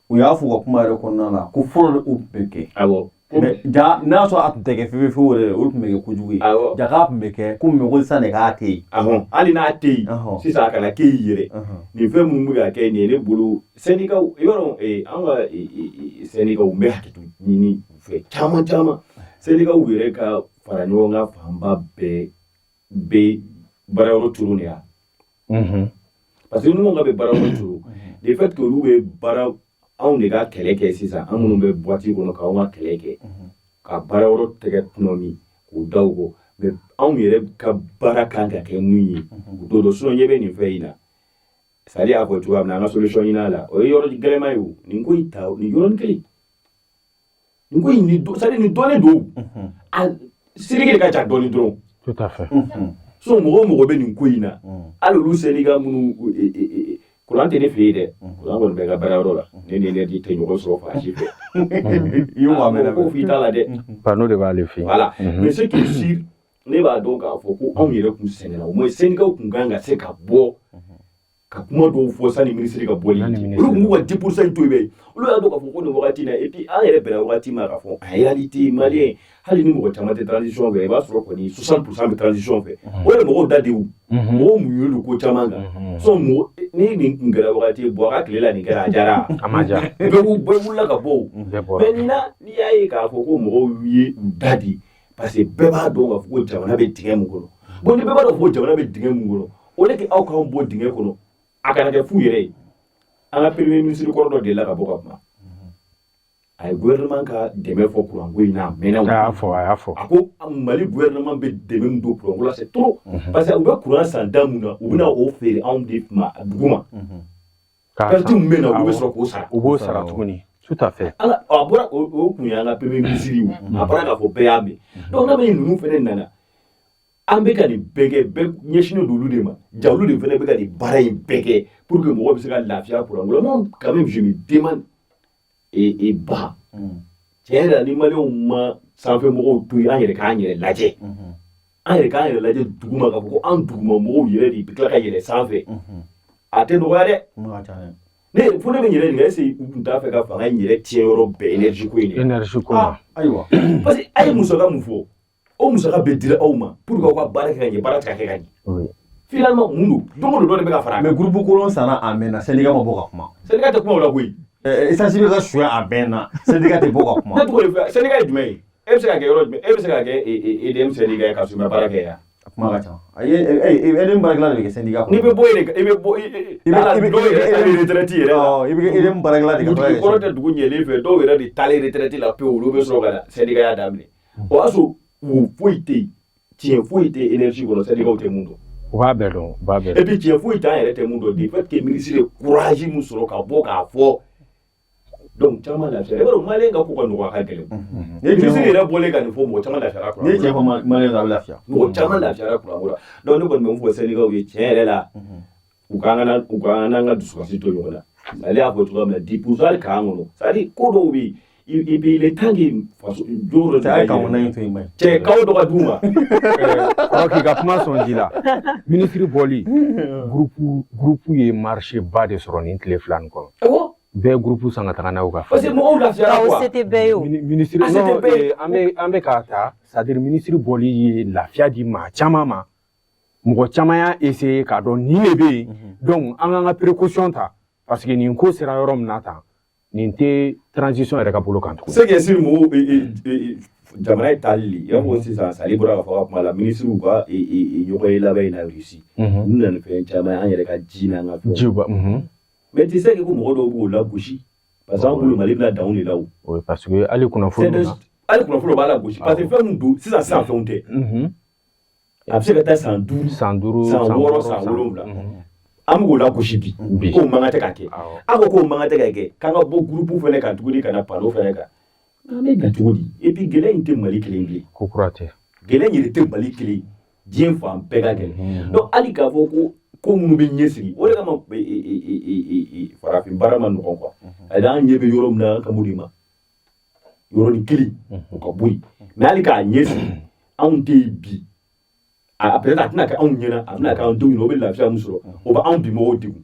u y'a fɔ u ka kuma yɛrɛ kɔnɔna na ko fɔlɔ de u bɛ kɛ awɔ mais ja n'a sɔrɔ a tun tɛ kɛ fewu yɛrɛ olu tun bɛ kɛ kojugu ye ja k'a tun bɛ kɛ ko mɛ ko sisan de k'a tɛ yen hali n'a tɛ yen sisan a kana kɛ i yɛrɛ nin fɛn minnu bɛ ka kɛ nin ye ne bolo syndicat i b'a dɔn an ka syndicat n bɛ hakili ɲini u fɛ caman syndicat yɛrɛ ka fara ɲɔgɔn kan fanba bɛɛ bɛ baarayɔrɔ turu de ya parce que ninnu ka bɛ baarayɔrɔ turu le fait que olu bɛ baara anw de ka kɛlɛ kɛ sisan an minnu bɛ boîte kɔnɔ k'anw ka kɛlɛ kɛ ka baarayɔrɔ tɛgɛ tunɔmi k'u da u kɔ mais anw yɛrɛ ka baara kan ka kɛ mun ye u t'o dɔn sinon ɲɛ bɛ nin fɛn in na Sali y'a fɔ cogoya min na an ka solution ɲini a la o ye yɔrɔ gɛlɛma ye o nin ko in ta nin yɔrɔnin kelen nin ko in c'est-à-dire nin dɔnnen don a sirike de ka ca dɔɔnin dɔrɔn tout à fait so mɔgɔ bɛ nin ko in na hali olu syndicat minnu courant tɛ ne fɛ yen dɛ courant kɔni bɛ n ka baarayɔrɔ la ne ni énergie tɛ ɲɔgɔn sɔrɔ fan si fɛ i y'o mɛn ko f'i t'a la dɛ panneau de b'ale fɛ yen voilà mais ce qui est sûr ne b'a dɔn k'a fɔ ko anw yɛrɛ tun sɛgɛnna au moins syndicat tun kan ka se ka bɔ ka kuma dɔw fɔ sani ministre ka bɔli olu tun b'u ka 10% in to yen bɛ olu y'a dɔn k'a fɔ ko nin wagati in na et puis an yɛrɛ bɛnna wagati ma k'a fɔ en réalité malien hali ni mɔgɔ caman tɛ transition fɛ i b'a sɔrɔ kɔni 60% bɛ transition fɛ o ye mɔgɔw da de ye mɔgɔw muɲu don ko caman kan so ni nin tun kɛra wagati ye bɔ a ka tile la nin kɛra a diyara a ma diya bɛɛ wulila ka bɔ o mais nin na n'i y'a ye k'a fɔ ko mɔgɔw ye u da di parce que bɛɛ b'a dɔn k'a fɔ ko jamana bɛ dingɛ mun kɔnɔ bon ni bɛɛ b'a dɔn ko jamana bɛ dingɛ mun kɔnɔ o de kɛ aw k'anw bɔ dingɛ kɔnɔ a kana kɛ fu yɛrɛ ye an ka premier ministre kɔrɔ dɔ delila ka bɔ ka kuma a ye gouvernement ka dɛmɛ fɔ courant ko in na a mɛnna a y'a fɔ a ko Mali gouvernement bɛ dɛmɛ min don courant ko la c'est trop parce que u bɛ courant san da mun na u bɛna o feere anw de ma dugu ma parti mun bɛ na olu bɛ sɔrɔ k'o sara u b'o sara tuguni tout à fait a bɔra o kun ye an ka premier ministre ye a bɔra k'a fɔ bɛɛ y'a mɛn donc n'a bɛ ninnu fɛnɛ nana an bɛ ka nin bɛɛ kɛ bɛɛ ɲɛsinnen don olu de ma ja olu de fɛnɛ bɛ ka nin baara in bɛɛ kɛ pour que mɔgɔ bɛ se ka lafiya courant ko la moi quand même je me demande et ba tiɲɛ yɛrɛ la ni maliyɛnw ma sanfɛ mɔgɔw to yen an yɛrɛ k'an yɛrɛ lajɛ an yɛrɛ k'an yɛrɛ lajɛ duguma k'a fɔ ko an duguma mɔgɔw yɛrɛ de bɛ tila ka yɛlɛ sanfɛ a tɛ nɔgɔya dɛ ne fo ne bɛ yɛrɛ ɲininka est-ce que u tun t'a fɛ ka fanga in yɛrɛ tiɲɛ yɔrɔ bɛɛ énergie ko in de énergie ko ma ayiwa parce que a ye musaka mun fɔ o musaka bɛ dira aw ma pour que aw ka baara kɛ ka ɲɛ baara tɛ ka kɛ ka ɲɛ finalement mun don don o don dɔ de bɛ ka fara mais groupe kolon sanna a mɛnna syndicat ma bɔ ka kuma syndicat tɛ kuma o la koyi essence bɛ ka suya a mɛnna syndicat tɛ bɔ ka kuma ne tɔgɔ de fɛ syndicat ye jumɛn ye e bɛ se ka kɛ yɔrɔ jumɛn e bɛ se ka kɛ EDM syndicat ye ka sɔrɔ i ma baara kɛ yan a kuma ka ca EDM baarakɛla de bɛ kɛ syndicat n'i bɛ bɔ yen i bɛ bɔ dɔw yɛrɛ taalen retraite yɛrɛ la i bɛ kɛ EDM baarakɛla de ka dugu kɔrɔ tɛ dugu ɲɛlen fɛ dɔw yɛrɛ de taalen retraite la pewu olu bɛ sɔrɔ ka syndicat ya daminɛ o y'a sɔrɔ wo foyi tɛ yen tiɲɛ foyi tɛ énergie kɔnɔ syndicat tɛ mun dɔn u b'a bɛɛ dɔn u b'a bɛɛ dɔn et puis tiɲɛ foyi t'an yɛrɛ tɛ mun dɔn de fait que ministre ye courage mun sɔrɔ ka bɔ k'a fɔ donc caman lafiyara i b'a dɔn maliyɛn ka ko ka nɔgɔ a ka gɛlɛn ministre yɛrɛ bɔlen ka nin fɔ mɔgɔ caman lafiyara kuran n'i ye tiɲɛ fɔ maliyɛn a bɛ lafiya mɔgɔ caman lafiyara kuran ko la donc ne kɔni bɛ mun fɔ syndicat ye tiɲɛ yɛrɛ la u ka an n'an ka dusukasi to ɲɔgɔn na ale y'a fɔ cogoya min na 10% hali k'an kɔnɔ c'est à dire ko dɔw bɛ yen et puis il est temps que faso jɔyɔrɔ cɛ a ye kan kɔnɔ in to yen maɲi cɛ kaw dɔ ka d'u ma kɔrɔ k'i ka kuma sɔn ji la ministre bɔli groupe ye marché ba de sɔrɔ nin tile fila nin kɔnɔ bɛɛ groupe san ka taga n'a ye u ka parce que mɔgɔw lafiyara quoi c'était bɛɛ ye o ministre non an bɛ k'a ta c'est à dire ministre bɔli ye lafiya di maa caman ma mɔgɔ caman y'a essayer k'a dɔn nin de bɛ yen donc an k'an ka précaution ta parce que nin ko sera yɔrɔ min na tan nin tɛ transition yɛrɛ ka bolo kan tugun. c'est que si mɔgɔw jamana ye taali le i b'a fɔ sisan Sali bɔra ka fɔ ka kuma la ministre ka ɲɔgɔn ye labɛn in na Russie n'u nana ni fɛn caman an yɛrɛ ka ji n'an ka fɛnw jiw ba mais tu sais que ko mɔgɔ dɔw b'o lagosi parce que an bolo Mali bɛna dan o de la o. oui parce que hali kunnafoni na hali kunnafoni b'a lagosi parce que fɛn min don sisan fɛnw tɛ a bɛ se ka taa san 5 san 6 san 7 an bɛ k'o lagosi bi k'o man kan tɛ ka kɛ an ko k'o man kan tɛ ka kɛ k'an ka bɔ groupe fɛnɛ kan tuguni ka na panneau fɛnɛ kan an bɛ na cogo di et puis gɛlɛya in tɛ Mali kelen bilen ko kura tɛ gɛlɛya in yɛrɛ tɛ Mali kelen diɲɛ fan bɛɛ ka gɛlɛn donc hali k'a fɔ ko minnu bɛ ɲɛsigi o de kama farafin baara ma nɔgɔn quoi hali an ɲɛ bɛ yɔrɔ min na an ka mun de ma yɔrɔnin kelen o ka bɔ yen mais hali k'a ɲɛsigi anw tɛ yen bi a peut-être a tɛna kɛ anw ɲɛna a bɛna kɛ anw denw ɲɛna o bɛ lafiya min sɔrɔ o bɛ anw bi mɔgɔw degun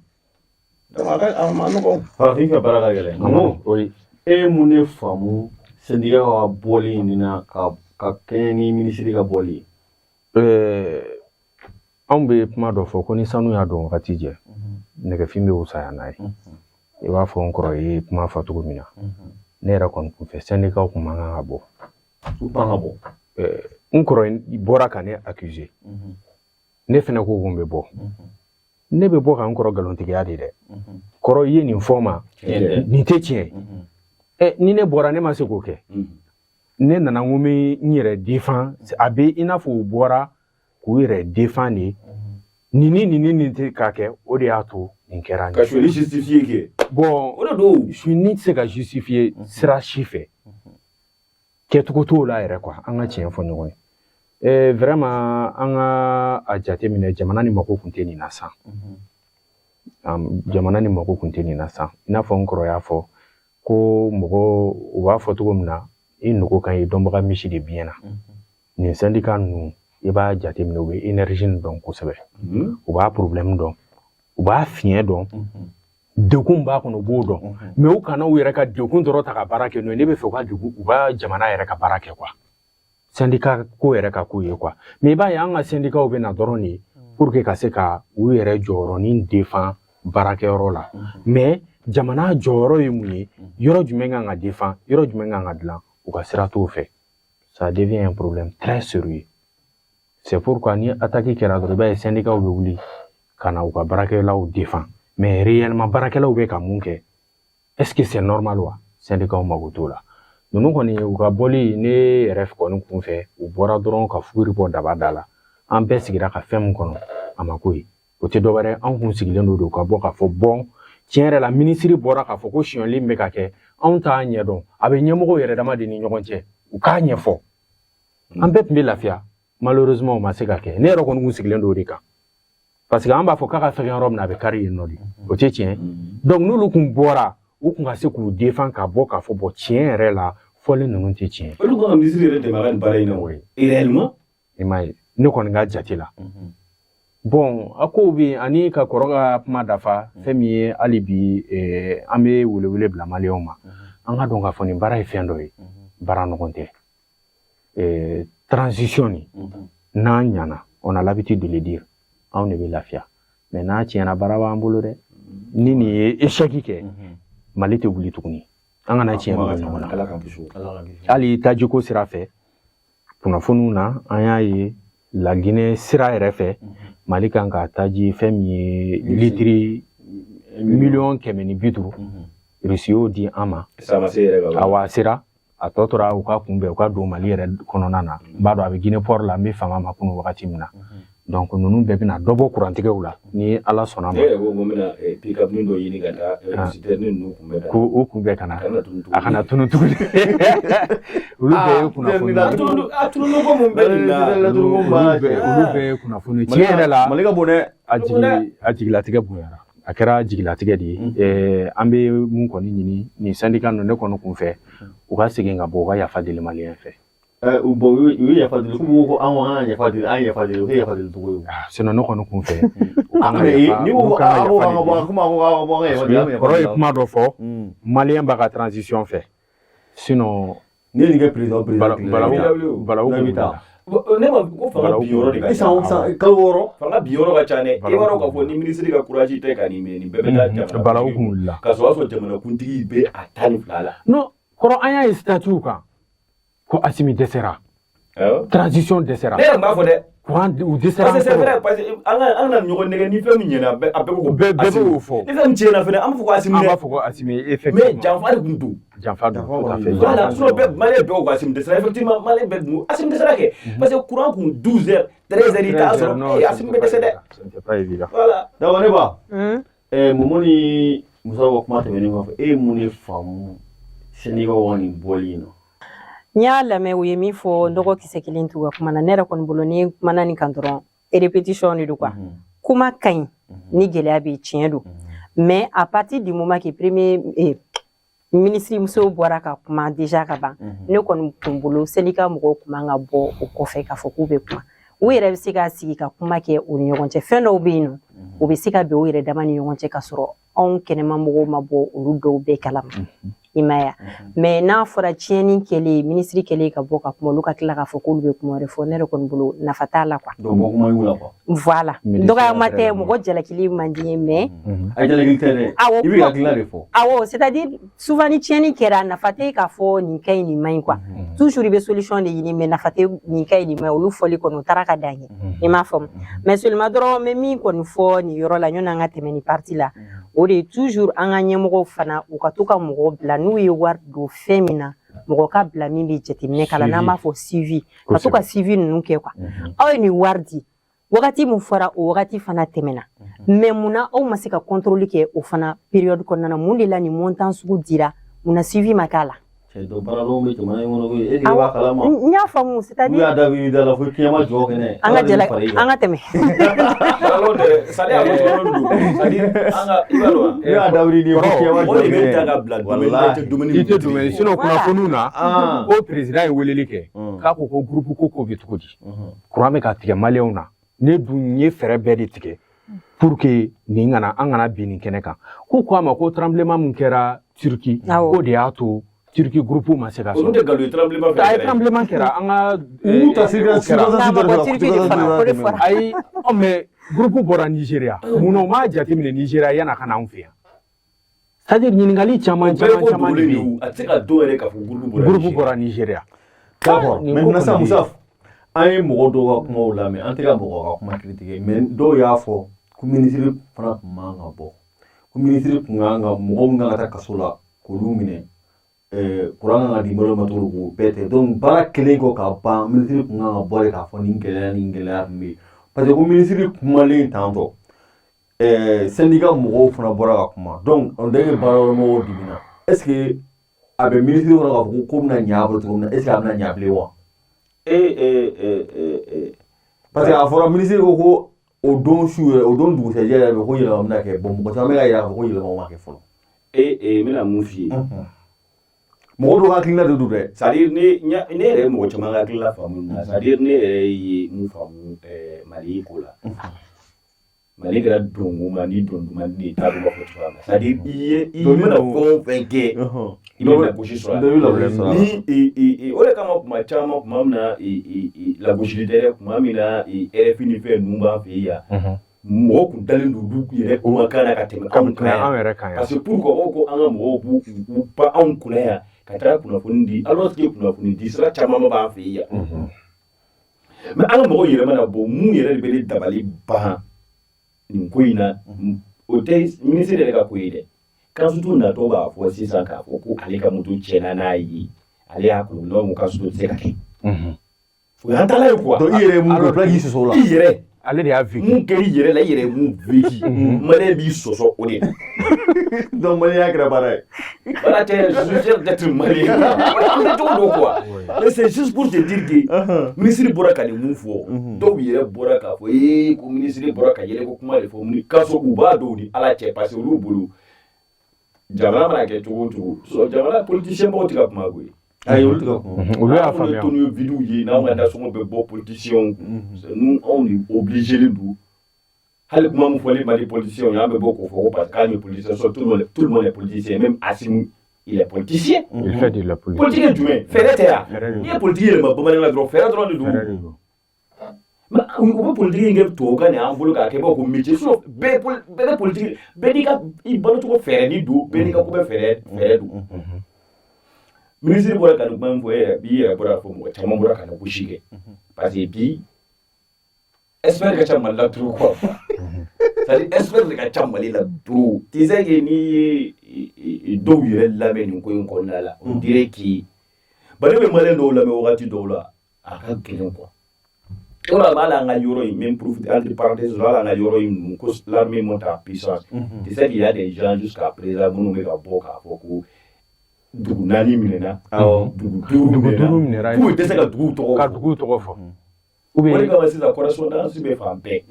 donc a ma nɔgɔn farafin ka baara ka gɛlɛn oui e ye mun de faamu syndicat ka bɔli nin na ka kɛɲɛ ni ministre ka bɔli ye anw bɛ kuma dɔ fɔ ko ni sanu y'a dɔn wagati jɛ nɛgɛfin bɛ wusaya n'a ye i b'a fɔ n kɔrɔ ye kuma fɔ cogo min na ne yɛrɛ kɔni tun fɛ syndicat kun man kan ka bɔ u pan ka bɔ n kɔrɔ bɔra ka ne accuser ne fɛnɛ ko ko n bɛ bɔ ne bɛ bɔ ka n kɔrɔ nkalontigiya de dɛ kɔrɔ i ye nin fɔ ma nin tɛ tiɲɛ ni ne bɔra ne ma se k'o kɛ ne nana n ko n bɛ n yɛrɛ défend a bɛ i n'a fɔ u bɔra k'u yɛrɛ défend de nin tɛ k'a kɛ o de y'a to nin kɛra ka soli justifier kɛ bon o de don ni tɛ se ka justifier sira si fɛ kɛcogo t'o la yɛrɛ quoi an ka tiɲɛ fɔ ɲɔgɔn ye vraiment an ka a jateminɛ jamana ni mako kun tɛ nin na san jamana ni mako kun tɛ nin na san i n'a fɔ n kɔrɔ y'a fɔ ko mɔgɔ u b'a fɔ cogo min na i nugu kan i dɔnbaga misi de biɲɛ na nin syndicat ninnu i b'a jateminɛ u bɛ énergie dɔn kosɛbɛ u b'a problème dɔn u b'a fiɲɛ dɔn dekun b'a kɔnɔ u b'o dɔn mais u kana u yɛrɛ ka dekun dɔrɔn ta ka baara kɛ n'o ye ne bɛ fɛ u ka dekun u ka jamana yɛrɛ ka baara kɛ quoi syndicat ko yɛrɛ ka k'u ye quoi mais i b'a ye an ka syndicat bɛ na dɔrɔn de pour que ka se ka u yɛrɛ jɔyɔrɔnin défend baarakɛyɔrɔ la mais jamana jɔyɔrɔ ye mun ye yɔrɔ jumɛn kan ka défend yɔrɔ jumɛn kan ka dilan u ka sira t'o fɛ ça devient un problème très sérieux. C'est pourquoi ni attaqué kɛra dɔrɔn i b'a ye syndicat bɛ wuli ka na u ka baarakɛlaw défend mais réellement baarakɛlaw bɛ ka mun kɛ est-ce que c'est normal wa syndicat mago t'o la ninnu kɔni u ka bɔli ne yɛrɛ kɔni kun fɛ u bɔra dɔrɔn ka fuguri bɔ daba da la an bɛɛ sigira ka fɛn min kɔnɔ a ma ko ye o tɛ dɔ wɛrɛ an kun sigilen don ka bɔ k'a fɔ bon tiɲɛ yɛrɛ la ministre bɔra k'a fɔ ko siyɔnli bɛ ka kɛ anw t'a ɲɛdɔn a bɛ ɲɛmɔgɔw yɛrɛ dama de ni ɲɔgɔn cɛ u k'a ɲɛfɔ an bɛɛ tun bɛ lafiya malheureusement o ma se ka kɛ ne yɛrɛ kɔni kun sigilen don de kan parce que an b'a fɔ k'a ka fɛn yɔrɔ min na a bɛ kari yen nɔ de o tɛ tiɲɛ donc n'olu kun bɔra u kun ka se k'u défend ka bɔ k'a fɔ bon tiɲɛ yɛrɛ la fɔlen ninnu tɛ tiɲɛ olu kan ka ministre yɛrɛ dɛmɛ a ka nin baara in na oui réellement i m'a ye ne kɔni ka jate la bon a kow bɛ yen ani ka kɔrɔ ka kuma dafa fɛn min ye hali bi an bɛ welewele bila maliyɛnw ma an ka dɔn k'a fɔ nin baara ye fɛn dɔ ye baara nɔgɔn tɛ transition nin n'an ɲana on a l'habitude de le dire anw de bɛ lafiya mais n'a tiɲɛna baara b'an bolo dɛ ni nin ye échec kɛ mali tɛ wuli tuguni an kana tiɲɛ bɔ ɲɔgɔn na hali tajiko sira fɛ kunnafoniw na an y'a ye laginɛ sira yɛrɛ fɛ mali kan ka taji fɛn min ye litiri 150 Rusi y'o di an ma awa sera a tɔ tora u ka kunbɛn u ka don mali yɛrɛ kɔnɔna na n b'a dɔn a bɛ Guinée port la n bɛ fama ma kunu wagati min na donc ninnu bɛɛ bɛna dɔ bɔ kurantigɛw la ni ala sɔnna ma ko bɛna pick-up dɔ ɲini ka taa citerne ninnu kunbɛn ko o kunbɛn ka na a kana tunu tuguni olu bɛɛ ye kunnafoni a tunun ko mun bɛ nin na olu bɛɛ ye kunnafoni tiɲɛ yɛrɛ la mali ka bon dɛ a jigilatigɛ bonyara a kɛra jigilatigɛ de ye an bɛ mun kɔni ɲini nin syndicat ninnu ne kɔni kun fɛ u ka segin ka bɔ u ka yafa deli maliyɛn fɛ u ye yafa deli ko an yafa deli u ye yafa deli cogo ye sinon ne kɔni kun fɛ ni ko kɔrɔ ye kuma dɔ fɔ maliyɛn b'a ka transition fɛ sinon ne nin kɛ président balawu bɛ taa ne ma ko fanga bi yɔrɔ de ka san kalo wɔɔrɔ fanga bi yɔrɔ ka ca dɛ i b'a dɔn k'a fɔ ni ministre ka courage tɛ ka nin nin bɛɛ bɛ taa jamana balawu kun wulila k'a sɔrɔ a sɔrɔ jamanakuntigi bɛ a ta ni fila la non kɔrɔ an y'a ye statut kan ko Asimi dɛsɛra transition dɛsɛra ne yɛrɛ b'a fɔ dɛ u dɛsɛra parce que c'est vrai parce que an na ɲɔgɔn nɛgɛ ni fɛn min ɲɛna a bɛɛ b'o fɔ ni fɛn min tiɲɛna fɛnɛ an b'a fɔ ko Asimi an b'a fɔ ko Asimi effectivement mais janfa de kun don janfa don tout à fait voilà sinon bɛɛ maliyɛn bɛɛ ko Asimi dɛsɛra effectivement maliyɛn bɛɛ dun Asimi dɛsɛra kɛ parce que courant kun 12 heures 13 heures i t'a sɔrɔ Asimi bɛ dɛsɛ dɛ c'est pas évident voilà d'accord ne ba Momo ni Musa ko kuma tɛmɛnen kɔfɛ e ye mun de faamu syndicat wa nin bɔli in na n y'a lamɛn u ye min fɔ dɔgɔ kisɛ kelen t'u ka kuma na ne yɛrɛ kɔni bolo ni kumana nin kan dɔrɔn répétition de don quoi kuma ka ɲi ni gɛlɛya bɛ tiɲɛ don mais à partir du moment que premier ministre muso bɔra ka kuma déjà ka ban ne kɔni kun bolo syndicat mɔgɔw kun man ka bɔ o kɔfɛ k'a fɔ k'u bɛ kuma u yɛrɛ bɛ se ka sigi ka kuma kɛ u ni ɲɔgɔn cɛ fɛn dɔw bɛ yen nɔ u bɛ se ka bɛn u yɛrɛ dama ni ɲɔgɔn cɛ ka sɔrɔ anw kɛnɛma mɔgɔw ma bɔ olu dɔw bɛɛ kalama i ma ye mais n'a fɔra tiɲɛni kɛlen ministre kɛlen ka bɔ ka kuma olu ka tila k'a fɔ k'olu bɛ kuma wɛrɛ fɔ ne yɛrɛ kɔni bolo nafa t'a la quoi voilà dɔgɔyama tɛ mɔgɔ jalakili man di ye mais a jalakili tɛ dɛ i bɛ hakilina de fɔ awɔ c'est à dire souvent ni tiɲɛni kɛra nafa tɛ k'a fɔ nin ka ɲi nin man ɲi quoi toujours i bɛ solution de ɲini mais nafa tɛ nin ka ɲi nin man ɲi olu fɔli kɔni o taara ka dan ye i m'a faamu mais seulement dɔrɔn n bɛ min kɔni fɔ nin yɔrɔ la ɲɔni an ka tɛmɛ nin partie la o de ye toujours an ka ɲɛmɔgɔw fana u ka to ka mɔgɔw bila n'u ye wari don fɛn min na mɔgɔ ka bila min bɛ jateminɛ k'a la n'an b'a fɔ suivi ka to ka suivi ninnu kɛ quoi aw ye nin wari di wagati min fɔra o wagati fana tɛmɛna mais munna aw ma se ka contrôle kɛ o fana période kɔnɔna na mun de la nin montant sugu dira munna suivi ma k'a la n y'a faamu c'est à dire an ka tɛmɛ sinon kunnafoniw na ko président ye weleli kɛ k'a ko groupe ko bɛ cogo di courant bɛ ka tigɛ maliyɛnw na ne dun ye fɛɛrɛ bɛɛ de tigɛ pour que nin kana an kana bin nin kɛnɛ kan ko a ma ko tremblement min kɛra Turquie ko de y'a to Turquie groupe ma se ka sɔrɔ tremblement kɛra an ka ayi mais groupe bɔra Nigeria munna u m'a jateminɛ Nigeria yan'a ka na anw fɛ yan c'est à dire ɲininkali caman de bɛ yen groupe bɔra Nigeria d'accord maintenant ça Moussa an ye mɔgɔ dɔw ka kumaw lamɛn an tɛ ka mɔgɔ ka kuma critiquer mais dɔw y'a fɔ ko ministre fana tun man ka bɔ ko ministre tun kan ka mɔgɔ min kan ka taa kaso la k'olu minɛ kuran kan ka di mɔdɔ ma cogo k'o bɛɛ tɛ donc baara kelen kɔ ka ban ministre tun kan ka bɔ de k'a fɔ nin gɛlɛya tun bɛ yen parce que ko ministre kumalen tantɔ syndicat mɔgɔw fana bɔra ka kuma donc on dirait que baara mɔgɔw dimina est ce que a bɛ ministre kɔnɔ k'a fɔ ko bɛna ɲɛ a bolo cogo min na est ce que a bɛna ɲɛ bilen wa parce que a fɔra ministre ko o don su yɛrɛ o don dugusɛjɛ yɛrɛ bɛ ko yɛlɛma bɛna kɛ bon mɔgɔ caman bɛ ka yira k'a fɔ ko yɛlɛma ma kɛ fɔlɔ n bɛna mun f'i ye mɔgɔ dɔw hakilina de don dɛ c'est à dire ne yɛrɛ ye mɔgɔ caman ka hakilina faamu na c'est à dire ne yɛrɛ ye mun faamu Mali ko la Mali kɛra dongo mandi dondomandi de t'a dɔn b'a fɔ cogoya min na c'est à dire i mana fɛn o fɛn kɛ i bɛ lagosi sɔrɔ a ni o de kama kuma caman kuma min na lagosili tɛ dɛ kuma min na RFI ni fɛn ninnu b'an fɛ yan mɔgɔw kun dalen don olu yɛrɛ kumakan na ka tɛmɛ anw kan yan parce que pourquoi ko an ka mɔgɔw b'u pan anw kunna yan ka taga kunnafoni di alors que kunnafoni di sira caman b'an fɛ yan mais an ka mɔgɔw yɛrɛ mana bɔ mun yɛrɛ de bɛ ne dabali ban nin ko in na o tɛ ministre yɛrɛ ka ko ye dɛ Kansutu natɔ b'a fɔ sisan k'a fɔ ko ale ka moto tiɲɛna n'a ye ale y'a kun n'o mun Kansutu tɛ se ka kɛ o y'an taala ye quoi donc i yɛrɛ ye mun kɛ bila k'i sɔsɔ o la i yɛrɛ ale de y'a vécu mun kɛ i yɛrɛ la i yɛrɛ ye mun vécu maliyɛn b'i sɔsɔ o de la donc maliyɛn kɛra baara ye voilà tɛ je suis d'être malien an tɛ cogo dɔn quoi mais c'est juste pour te dire que ministre bɔra ka nin mun fɔ dɔw yɛrɛ bɔra k'a fɔ ko ministre bɔra ka yɛlɛ ko kuma de fɔ k'a sɔrɔ u b'a dɔw ni ala cɛ parce que olu bolo jamana mana kɛ cogo o cogo jamana politicien mɔgɔw tɛ ka kuma koyi ayi olu tɛ ka kuma olu y'a faamuya anw ye vidéo ye n'anw ka nasɔngɔ bɛ bɔ politiciens nous anw de obligé don hali kuma min fɔlen ma di politiciens y'an bɛ bɔ k'o fɔ ko parce que k'an ye politicien sɔrɔ tout le monde est politicien même Assimi il est politicien il fait de la politique politique ye jumɛn fɛɛrɛ tɛ yan n'i ye politique yɛlɛma bamanankan na dɔrɔn fɛɛrɛ dɔrɔn de don mais u bɛ politique in kɛ tubabukan de y'an bolo k'a kɛ bɔ ko métier sinon bɛɛ tɛ politique bɛɛ n'i ka i balocogo fɛɛrɛ don bɛɛ n'i ka ko bɛ fɛɛrɛ don ministre bɔra ka nin kuma min fɔ e yɛrɛ b'i yɛrɛ bɔra ka fɔ mɔgɔ caman bɔra ka na gosi kɛ parce que bi expert ka ca Mali la trop quoi c'est-à-dire expert de ka ca Mali la trop tu sais que n'i ye dɔw yɛrɛ lamɛn nin ko in kɔnɔna la on dirait que ba ne bɛ maliyɛn dɔw lamɛn wagati dɔw la a ka gɛlɛn quoi o la b'a la an ka yɔrɔ in même pour entre parenthèses hali an ka yɔrɔ in ninnu ko l'armée monte en puissance tu sais qu'il y a des gens jusqu'à présent minnu bɛ ka bɔ k'a fɔ ko dugu naani minɛna dugu duuru minɛna k'u tɛ se ka dugu tɔgɔ fɔ o de kama sisan correspondance bɛ fan bɛɛ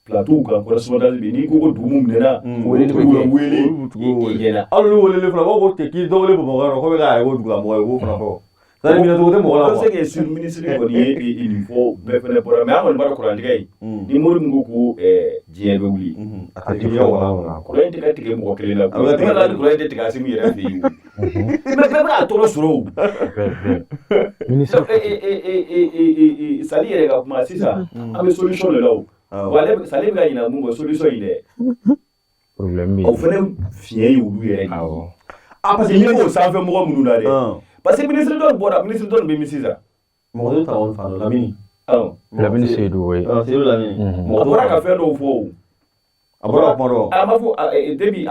plateau kan correspondance bɛ n'i ko ko dugu min minɛna weleli bɛ kɛ yɛlɛ hali ni weleli fana b'a fɔ ko k'i dɔ wele Bamakɔ yan ko bɛ k'a ye ko dugulamɔgɔ ye k'o fana fɔ c'est-à-dire minɛcogo tɛ mɔgɔ la quoi. On sait que sur ministre kɔni ye nin fɔ bɛɛ fana bɔra mais an kɔni b'a dɔn kurantigɛ in ni Mori min ko ko diɲɛ bɛ wuli a tɛ tigɛ wala kuran in tɛ ka tigɛ mɔgɔ kelen na kuran in tɛ tigɛ Assimi yɛrɛ fɛ yen mais bɛɛ bɛ k'a tɔgɔ sɔrɔ o Sali yɛrɛ ka kuma sisan an bɛ solution de la o wa Sali bɛ ka ɲinɛ mun kɔ solution in dɛ problème bɛ o fana fiɲɛ ye olu yɛrɛ de ye parce que ɲɛ b'o sanfɛ mɔgɔ minnu na dɛ parce que ministre dɔ bɔra ministre dɔ bɛ min sisan mɔgɔ dɔ ta wɔn fan dɔ Lamini Lamini Seydou oui Seydou Lamini a bɔra ka fɛn dɔw fɔ o a bɔra ka kuma dɔ a ma fɔ depuis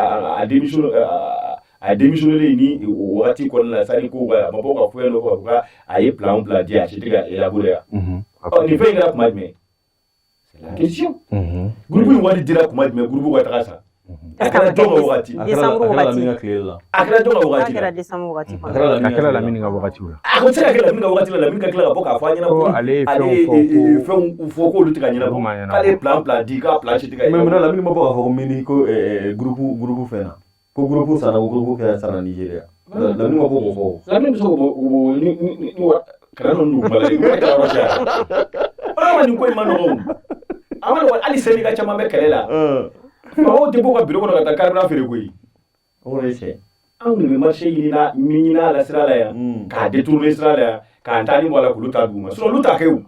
a démissionné ni o wagati kɔnɔna la sani ko a ma bɔ ka fɛn dɔ fɔ ko a ye plan di a si tɛ ka élaborer yan nin fɛn in kɛra kuma jumɛn c'est la question groupe in wari dira kuma jumɛn groupe ka taga sa a kɛra jɔn ka wagati a kɛra Lamini ka tile la a kɛra jɔn ka wagati a kɛra décembre wagati a kɛra Lamini ka wagati la a ko tɛ se ka kɛ Lamini ka wagati la Lamini ka tila ka bɔ k'a fɔ a ɲɛna ko ale ye fɛnw fɔ k'olu tɛ ka ɲɛnabɔ k'ale ye plan di k'a plan si tɛ ka ɲɛnabɔ mais maintenant Lamini ma bɔ k'a fɔ ko mini ko groupe fɛn na ko groupe sanna ko groupe kɛra sanna Nigéria Lamini ma bɔ k'o fɔ Lamini bɛ se k'o ni kana ninnu duguma la i bɛ taa yɔrɔ caya ala nin ko in ma nɔgɔ a ma nɔgɔ hali syndicat caman bɛ kɛlɛ la mɔgɔw tɛ bɔ ka bureau kɔnɔ ka taa carburant feere koyi o de ye tiɲɛ anw de bɛ marché ɲini a la sira la yan k'a détourner sira la yan k'an taa ni bɔ a la k'olu ta dugu ma sinon olu t'a kɛ o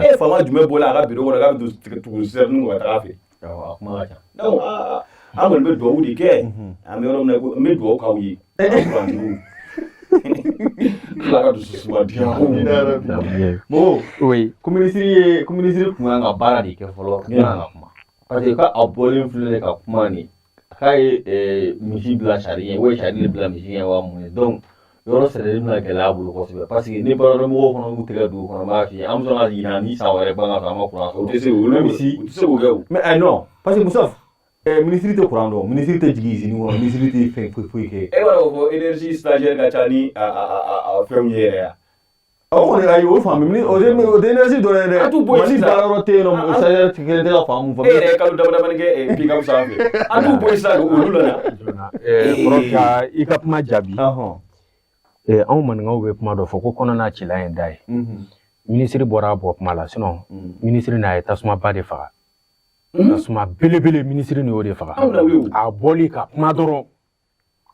e fama jumɛn bɔra a ka bureau kɔnɔ k'a bɛ don tugu sira ninnu ka taga fɛ a kuma ka ca donc an kɔni bɛ dugawu de kɛ an bɛ yɔrɔ min na n bɛ dugawu k'aw ye kurantigiw Ala ka dusu suma di Bon, oui ministre kun kan ka baara de kɛ fɔlɔ ɲɔgɔn ka kuma parce que ka a bɔlen filɛ ka kuma ni k'a ye misi bila sari ɲɛ ou sari bila misi ɲɛ wa mun ye donc yɔrɔ sɛnɛli bɛna gɛlɛya bolo kosɛbɛ parce que ni baarayɔrɔmɔgɔw fana y'u tɛgɛ don o kɔnɔ n b'a f'i ye an bɛ sɔn ka ɲina ni san wɛrɛ ban ka sɔrɔ an ma kuran sɔrɔ o tɛ se olu misi u tɛ se k'o kɛ o mais non parce que Moussa ministre tɛ kuran dɔn ministre tɛ jigin usine kɔnɔ ministre tɛ fɛn foyi kɛ e b'a dɔn ko énergie stagiaire ka ca ni a fɛnw ye yɛrɛ ya o kɔni ayi o faamu o tɛ énergie dɔ ye dɛ Mali baarayɔrɔ tɛ yen nɔ stagiaire kelen tɛ ka faamu fɔ e yɛrɛ ye kalo damadamanin kɛ pick-up sanfɛ an t'u bɔ sisan olu la kɔrɔ ka i ka kuma jaabi anw maninkaw bɛ kuma dɔ fɔ ko kɔnɔna cila ye da ye minisiri bɔra a bɔ kuma la sinon minisiri n'a ye tasuma ba de faga tasuma belebele minisiri ni o de faga a bɔli ka kuma dɔrɔn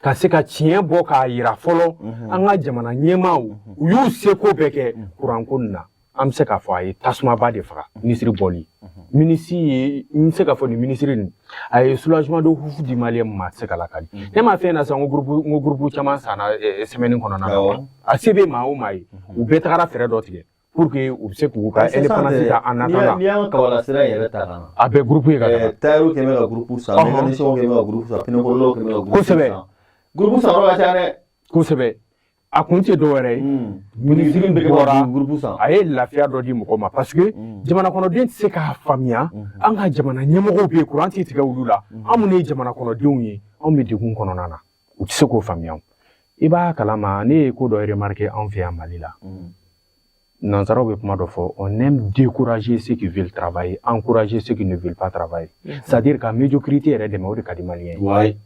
ka se ka tiɲɛ bɔ k'a yira fɔlɔ an ka jamana ɲɛmaaw u y'u seko bɛɛ kɛ kuranko nin na an bɛ se k'a fɔ a ye tasuma ba de faga minisiri bɔli minisiri ye n bɛ se k'a fɔ nin minisiri nin a ye soulagement de ouf di maliyɛn ma a tɛ se ka lakali ne m'a fɛn na sisan n ko groupe caman sanna semaine kɔnɔna na a se bɛ maa o maa ye u bɛɛ tagara fɛɛrɛ dɔ tigɛ pour que u bɛ se k'u ka indépendance ta en attendant n'i y'an kabala sira yɛrɛ ta kan a bɛ groupe ye ka taga tailleur kɛmɛ ka groupe san mécanicien kɛmɛ ka groupe san pinɛkɔrɔlaw kɛmɛ ka groupe san kosɛbɛ groupe san yɔrɔ ka ca dɛ kosɛbɛ a kun tɛ dɔwɛrɛ ye minisiri bɔra groupe san a ye lafiya dɔ di mɔgɔ ma parce que jamana kɔnɔden tɛ se k'a faamuya an ka jamana ɲɛmɔgɔw bɛ yen kuran tɛ tigɛ olu la an minnu ye jamana kɔnɔdenw ye anw bɛ degun kɔnɔna na u tɛ se k'o faamuya i b'a kalama ne ye ko dɔ remarqué anw fɛ yan Mali la nanzaraw bɛ kuma dɔ fɔ on aime décourager ceux qui veulent travailler encourager ceux qui ne veulent pas travailler c'est-à-dire ka médiocrité yɛrɛ dɛmɛ o de ka di maliyɛn ye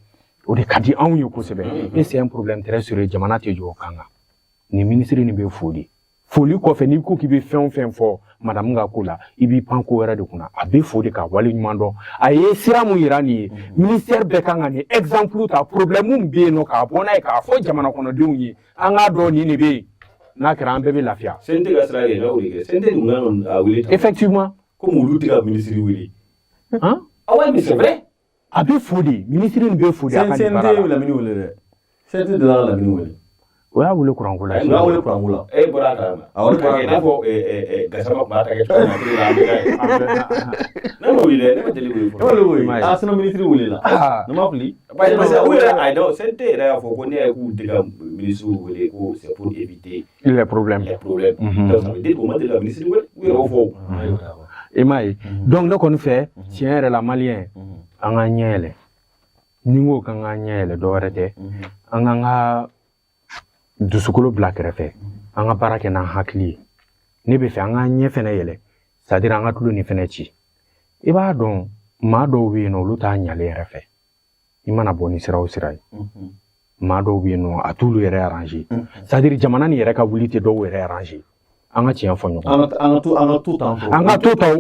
o de ka di anw ye kosɛbɛ et c'est un problème très sérieux jamana tɛ jɔ o kan kan nin minisiri nin bɛ foli kɔfɛ n'i ko k'i bɛ fɛn o fɛn fɔ madame ka ko la i b'i pan ko wɛrɛ de kunna a bɛ foli ka wale ɲuman dɔn a ye sira mun yira nin ye ministère bɛɛ kan ka nin exemple ta problème min bɛ yen nɔ k'a bɔ n'a ye k'a fɔ jamana kɔnɔdenw ye an k'a dɔn nin de bɛ yen n'a kɛra an bɛɛ bɛ lafiya. CNT ka sira yɛrɛ o de kɛ CNT dun kan ka wele tan effectivement comme olu tɛ ka minisiri wele ouais mais c'est vrai a bɛ fo de minisiri nin bɛ fo de a ka nin baara la CNT Lamini wele dɛ CNT de la Lamini wele o y'a wele kuranko la o y'a wele kuranko la e bɔra a kalama awɔ i n'a fɔ Gasama tun b'a ta kɛ cogo min na ne m'o ye dɛ ne ma deli wele fɔlɔ sinon ministre wele la ne ma fili parce que u yɛrɛ a dɔn CNT yɛrɛ y'a fɔ ko ne ye k'u tɛ ka ministre wele ko c'est pour éviter les problèmes donc ça veut dire qu'on ma deli ka ministre wele u yɛrɛ y'o fɔ i m'a ye donc ne kɔni fɛ tiɲɛ yɛrɛ la maliyɛn an ka ɲɛ yɛlɛ ni n ko k'an ka ɲɛ yɛlɛ dɔwɛrɛ tɛ an k'an ka dusukolo bila kɛrɛfɛ an ka baara kɛ n'an hakili ye ne bɛ fɛ an ka ɲɛ fɛnɛ yɛlɛ c'est à dire an ka tulo nin fɛnɛ ci i b'a dɔn maa dɔw bɛ yen nɔ olu t'a ɲalen yɛrɛ fɛ i mana bɔ ni sira o sira ye maa dɔw bɛ yen nɔ a t'olu yɛrɛ arranger c'est à dire jamana nin yɛrɛ ka wuli tɛ dɔw yɛrɛ arranger an ka tiɲɛ fɔ ɲɔgɔn an ka to tan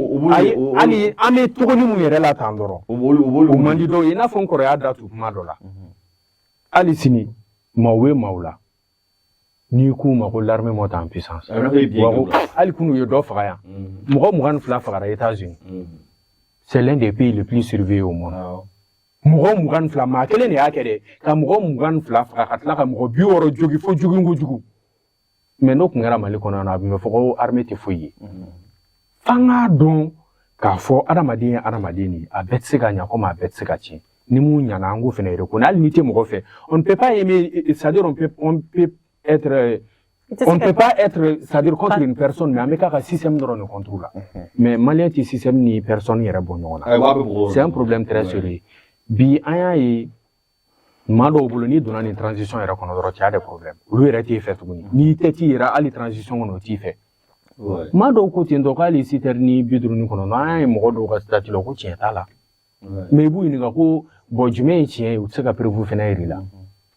hali an bɛ togoni mun yɛrɛ la tan dɔrɔn o man di dɔw ye i n'a fɔ n kɔrɔya datu kuma dɔ la hali sini maaw bɛ maaw la n'i k'u ma ko l'armée monte en puissance hali kunu ye dɔ faga yan mɔgɔ 22 fagara États-Unis c'est l'un des pays les plus surveillés au monde mɔgɔ 22 maa kelen de y'a kɛ dɛ ka mɔgɔ 22 faga ka tila ka mɔgɔ 60 jogi fo jugu kojugu mais n'o tun kɛra Mali kɔnɔ yan a bɛ fɔ ko armée tɛ foyi ye f'an k'a dɔn k'a fɔ adamaden ye adamaden de ye a bɛɛ tɛ se ka ɲa komi a bɛɛ tɛ se ka tiɲɛ ni mun ɲana an k'o fɛnɛ reconnaître hali n'i tɛ mɔgɔ fɛ on ne peut pas aimer c'est-à-dire on peut être on ne peut pas être c'est-à-dire contre une personne mais an bɛ k'a ka système dɔrɔn de contre la mais maliyɛn tɛ système ni personne yɛrɛ bɔ ɲɔgɔn na c'est un problème très sérieux bi an y'a ye maa dɔw bolo n'i donna nin transition yɛrɛ kɔnɔ dɔrɔn tu as des problèmes olu yɛrɛ t'e fɛ tuguni n'i tɛ t'i yɛrɛ hali transition kɔnɔ o t'i fɛ maa dɔw ko ten tɔ k'hali citerne ni 50 kɔnɔ an y'a ye mɔgɔ dɔw ka statut la ko tiɲɛ t'a la mais i b'u ɲininka ko bon jumɛn ye tiɲɛ ye u tɛ se ka preuve fɛnɛ yir'i la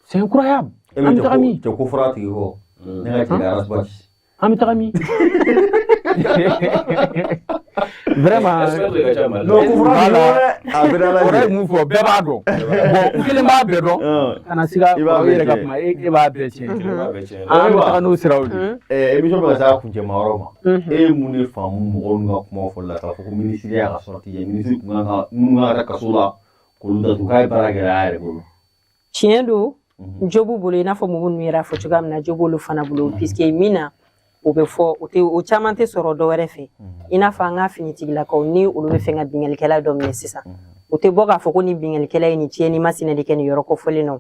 c'est incroyable an bɛ taga min cɛ ko fɔra a tigi kɔ ne ka jigin arasibasi an bɛ taga min vraiment non ko fɔra a bɛ da la o ye mun fɔ bɛɛ b'a dɔn bon n kelen b'a bɛɛ dɔn kana siga o yɛrɛ ka kuma e b'a bɛɛ tiɲɛ an bɛ taga n'o siraw de émission bɛ ka se a kuncɛma yɔrɔ ma e ye mun de faamu mɔgɔw ka kuma fɔli la k'a fɔ ko minisiri y'a ka sortie ye minisiri kun kan ka minnu kan ka taa kaso la k'olu datugu k'a ye baara kɛ a yɛrɛ bolo tiɲɛ don jobu bolo ina fo mugu nuira fo coga mina jobu lu fana bolo puisque mina o be fo o caman tɛ sɔrɔ dɔ wɛrɛ fɛ ina fɔ an ka finitigilakaw ni olu bɛ fɛ ka bingalikɛla dɔ minɛ sisan o tɛ bɔ k'a fɔ ko ni bingalikɛla ye nin tiɲɛni masina de kɛ nin yɔrɔ kɔfɔlen na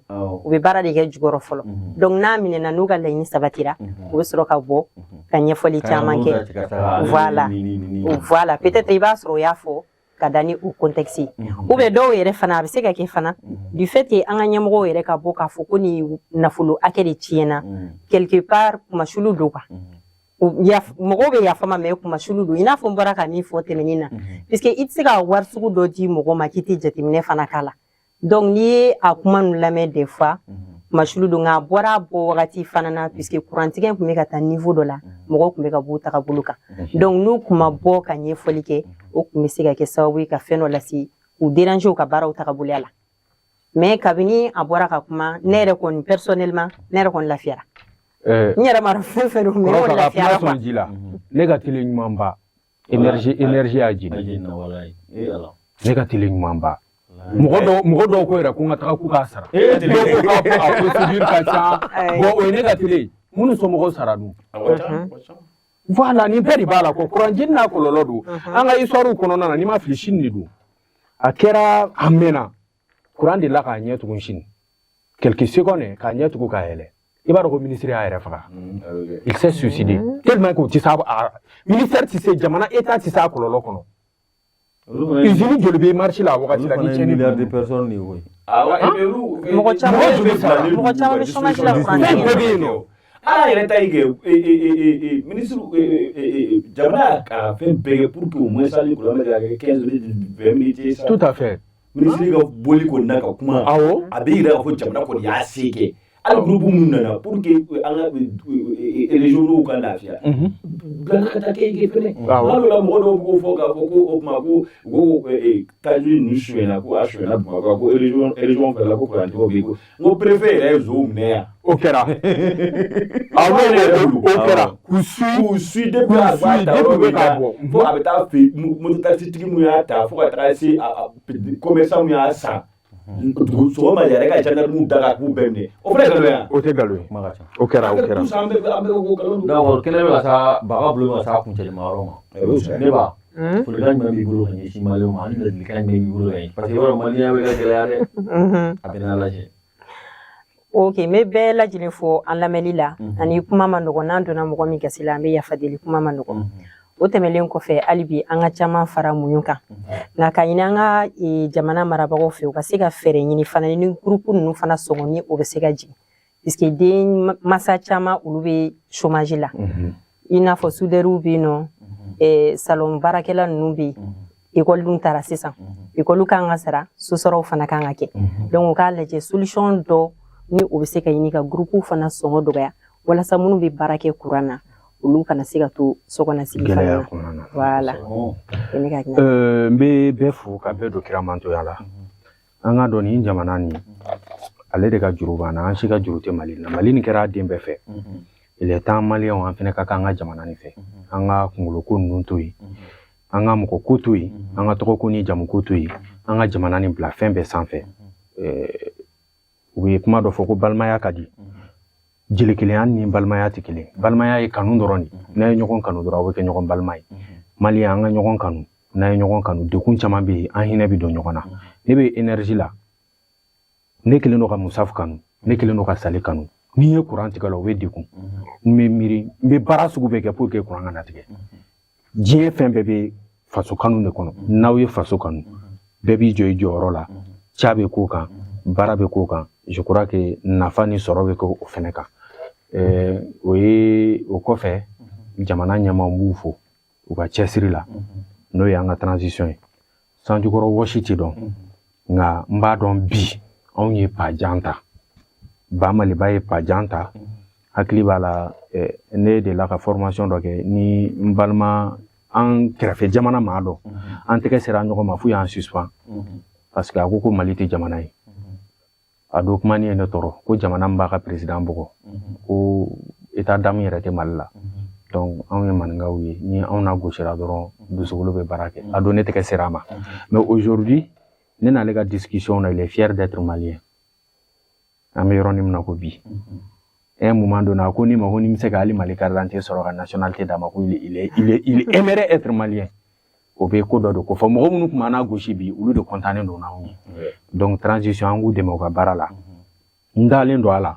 u bɛ baara de kɛ jukɔrɔ fɔlɔ donc n'a minɛna n'u ka laɲini sabatira u bɛ sɔrɔ ka bɔ ka ɲɛfɔli caman kɛ voilà peut-être i b'a sɔrɔ o y'a fɔ ka da ni o contexte ye ou bien dɔw yɛrɛ fana a bɛ se ka kɛ fana du fait que an ka ɲɛmɔgɔw yɛrɛ ka bɔ k'a fɔ ko nin nafolo hakɛ de tiɲɛna quelque part kumasulu don quoi mɔgɔw bɛ yafa ma mais kumasulu don i n'a fɔ n bɔra ka min fɔ tɛmɛnin na puisque i tɛ se ka wari sugu dɔ di mɔgɔ ma k'i tɛ jateminɛ fana k'a la donc n'i ye a kuma ninnu lamɛn des fois kumasulu don nka a bɔra a bɔ wagati fana na puisque kurantigɛ tun bɛ ka taa niveau dɔ la mɔgɔw tun bɛ ka b'u tagabolo kan donc n'u kun ma bɔ ka ɲɛfɔli kɛ o tun bɛ se ka kɛ sababu ye ka fɛn dɔ lase u déranger u ka baaraw tagaboloya la mais kabini a bɔra ka kuma ne yɛrɛ kɔni personnellement ne yɛrɛ kɔni lafiyara n yɛrɛ ma dɔn fɛn fɛn don mais ne kɔni lafiyara quoi ne ka télé ɲuman ba énergie y'a jeni ne ka télé ɲuman ba mɔgɔ dɔw ko yɛrɛ ko n ka taga k'u k'a sara dɔw ko k'a procédure ka ca bon o ye ne ka télé minnu somɔgɔw sara dun voilà nin bɛɛ de b'a la ko courant jeni n'a kɔlɔlɔ don an ka histoire kɔnɔna na n'i ma fili sini de don a kɛra a mɛnna courant delila k'a ɲɛ tugun sini quelques secondes k'a ɲɛ tugun k'a yɛlɛ i b'a dɔn ko ministre y'a yɛrɛ faga il s'est suicidé tellement que o tɛ se ministère tɛ se jamana état tɛ se a kɔlɔlɔ kɔnɔ usine joli bɛ marché la a wagati la ni tiɲɛni milliards de personnes ni koyi mɔgɔ caman bɛ chômage la courant bɛɛ bɛ yen nɔ ala yɛrɛ ta yi kɛ ministre jamana ka fɛn bɛɛ kɛ pour que au moins hali kuranɛ ka kɛ 15 minutes 20 minutes tout à fait ministre ka boli kɔni na ka kuma a bɛ yira k'a fɔ jamana kɔni y'a se kɛ hali groupe minnu nana pour que an ka régionaux ka lafiya bila ka taa kɛ fɛnɛ hali la mɔgɔ dɔw b'o fɔ k'a fɔ ko o tuma ko taji ninnu suyɛna ko a suyɛna Bamakɔ ko région fɛnɛ la ko kurantigiw bɛ yen n ko préfet yɛrɛ ye nson minɛ yan o kɛra o kɛra k'u suit depuis a b'a ta yɔrɔ min na fo a bɛ taa fɛ mototasitigi mun y'a ta fo ka taga se commerçant mun y'a san sɔgɔma yɛrɛ ka gendarme da ka k'u bɛɛ minɛ o fana nkalon yan o tɛ nkalon ye o kɛra d'accord kɛnɛ bɛ ka taa baga bolo bɛ ka taa kuncɛlima yɔrɔ ma ne ba folikan jumɛn b'i bolo ka ɲɛsin maliyɛnw ma ani ladilikan jumɛn b'i bolo ka ɲɛ parce que yɔrɔ maliyɛn bɛ ka gɛlɛya dɛ a bɛ n'a lajɛ ok n bɛ bɛɛ lajɛlen fɔ an lamɛnni la ani kuma ma nɔgɔn n'an donna mɔgɔ min gasi la an bɛ yafa deli kuma ma nɔgɔn o tɛmɛlen kɔfɛ hali bi an ka caman fara muɲu kan nka ka ɲini an ka jamana marabagaw fɛ u ka se ka fɛɛrɛ ɲini fana ni groupe ninnu fana sɔngɔ ni o bɛ se ka jigin puisque den masa caman olu bɛ chômage la i n'a fɔ soudeur bɛ yen nɔ salon baarakɛla ninnu bɛ yen école dun taara sisan école kan ka sara sosɔrɔw fana kan ka kɛ donc u k'a lajɛ solution dɔ ni o bɛ se ka ɲini ka groupe fana sɔngɔ dɔgɔya walasa minnu bɛ baara kɛ kuran na olu kana se ka to sokɔnɔ sigi fana na voilà n bɛ bɛɛ fo ka bɛɛ don kiramantoya la an ka dɔn nin jamana nin ale de ka juru b'an na an si ka juru tɛ Mali la Mali nin kɛra a den bɛɛ fɛ il est temps maliyɛnw an fana ka kan an ka jamana nin fɛ an ka kunkolo ko ninnu to yen an ka mɔgɔ ko to yen an ka tɔgɔ ko ni jamu ko to yen an ka jamana nin bila fɛn bɛɛ sanfɛ u bɛ kuma dɔ fɔ ko balimaya ka di jeli kelenya ni balimaya tɛ kelen balimaya ye kanu dɔrɔn de n'a ye ɲɔgɔn kanu dɔrɔn aw bɛ kɛ ɲɔgɔn balima ye maliyɛn an ka ɲɔgɔn kanu n'a ye ɲɔgɔn kanu dekun caman bɛ yen an hinɛ bɛ don ɲɔgɔn na ne bɛ énergie la ne kelen don ka musafu kanu ne kelen don ka sali kanu n'i ye courant tigɛ la o bɛ dekun n bɛ miiri n bɛ baara sugu bɛɛ kɛ pour que courant kana tigɛ diɲɛ fɛn bɛɛ bɛ faso kanu de kɔnɔ n'aw ye faso kanu bɛɛ b'i jɔ i jɔyɔrɔ la ca bɛ k'o kan baara bɛ k'o kan je crois que nafa ni sɔrɔ bɛ kɛ o fɛnɛ kan o ye o kɔfɛ jamana ɲɛmaaw b'u fo u ka cɛsiri la n'o ye an ka transition ye sanjukɔrɔ wɔsi tɛ dɔn nka n b'a dɔn bi anw ye pajan ta ba maliba ye pajan ta hakili b'a la ne delila ka formation dɔ kɛ ni n balima an kɛrɛfɛ jamana maa dɔ an tɛgɛ sera ɲɔgɔn ma f'u y'an suspend parce que a ko Mali tɛ jamana ye a don kuma ni ye ne tɔɔrɔ ko jamana min b'a ka président bɔgɔ ko état d'âme yɛrɛ tɛ Mali la donc anw ye maninkaw ye ni anw na gosira dɔrɔn dusukolo bɛ baara kɛ a don ne tɛgɛ sera a ma mais aujourd'hui ne n'ale ka discussion na il est fier d'être malien an bɛ yɔrɔ min na ko bi un moment donné a ko ni ma ko ni bɛ se ka hali Mali carte d'identité sɔrɔ ka nationalité d'a ma ko il aimerait être malien o bɛ ko dɔ de ko fɔ mɔgɔ minnu tun b'an na gosi bi olu de content don n'anw ye donc transition an k'u dɛmɛ u ka baara la n dalen don a la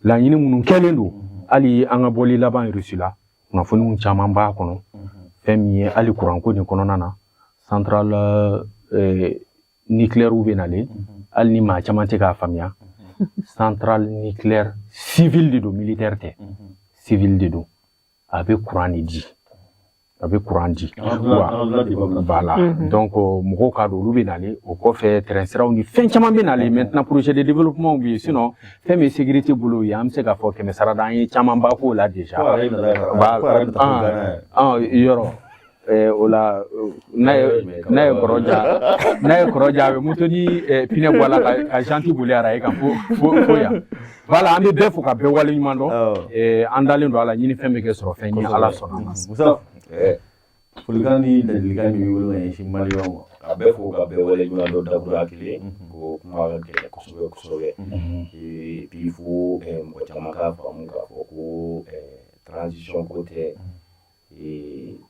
laɲini minnu kɛlen don hali an ka bɔli laban Russie la kunnafoniw caman b'a kɔnɔ fɛn min ye hali courant ko nin kɔnɔna na centrale nucléaire bɛ nalen hali ni maa caman tɛ k'a faamuya centrale nucléaire civile de don militaire tɛ civile de don a bɛ courant de di voilà donc mɔgɔw ka don olu bɛ nalen o kɔfɛ terrain siraw ni fɛn caman bɛ nalen maintenant projet de développement bɛ yen sinon fɛn min ye sécurité bolo ye an bɛ se k'a fɔ 100 sarada an ye camanba k'o la déjà yɔrɔ o la n'a ye kɔrɔja a bɛ moto ni pinɛ bɔ a la ka janti boli a la ye ka fo yan voilà an bɛ bɛɛ fo ka bɛɛ waleɲuman dɔn an dalen don a la ɲini fɛn bɛ kɛ sɔrɔ fɛn ye ala sɔnna Musa folikan ni ladilikan min bɛ wele ka ɲɛsin maliyɛnw ma ka bɛɛ fo ka bɛɛ waleɲuman dɔn dabura kelen ko kuma ka gɛlɛn kosɛbɛ puis fo mɔgɔ caman k'a faamu k'a fɔ ko transition ko tɛ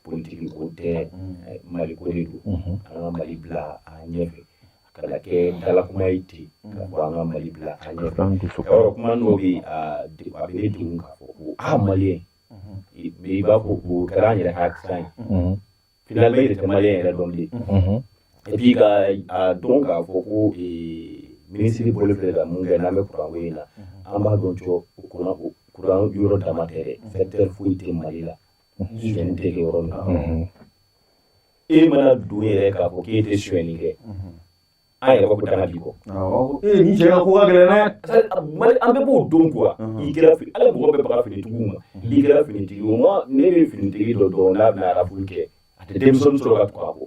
politique ko tɛ Mali ko de don an ka Mali bila a ɲɛfɛ a kana kɛ dalakuma ye ten ka fɔ an ka Mali bila a ɲɛfɛ yɔrɔ kuma dɔw bɛ yen a bɛ ne degun k'a fɔ ko maliyɛn i b'a fɔ ko kɛra an yɛrɛ ka accent ye finalement i yɛrɛ tɛ maliyɛn yɛrɛ dɔn bilen et puis ka dɔn k'a fɔ ko ministre bolo filɛ ka mun kɛ n'an bɛ courant ko in na an b'a dɔn courant yɔrɔ dama tɛ dɛ secteur foyi tɛ Mali la suyɛnni tɛ kɛ yɔrɔ min na e mana don yɛrɛ k'a fɔ k'e tɛ suyɛnni kɛ an yɛrɛ ko danga b'i kɔ ni cɛ ka ko ka gɛlɛn dɛ an bɛɛ b'o dɔn quoi i kɛra ala mɔgɔ bɛɛ baga finitigiw ma i kɛra finitigi o ma ne bɛ finitigi dɔ dɔn n'a bɛna arabu kɛ a tɛ denmisɛnnin sɔrɔ ka tugu a kɔ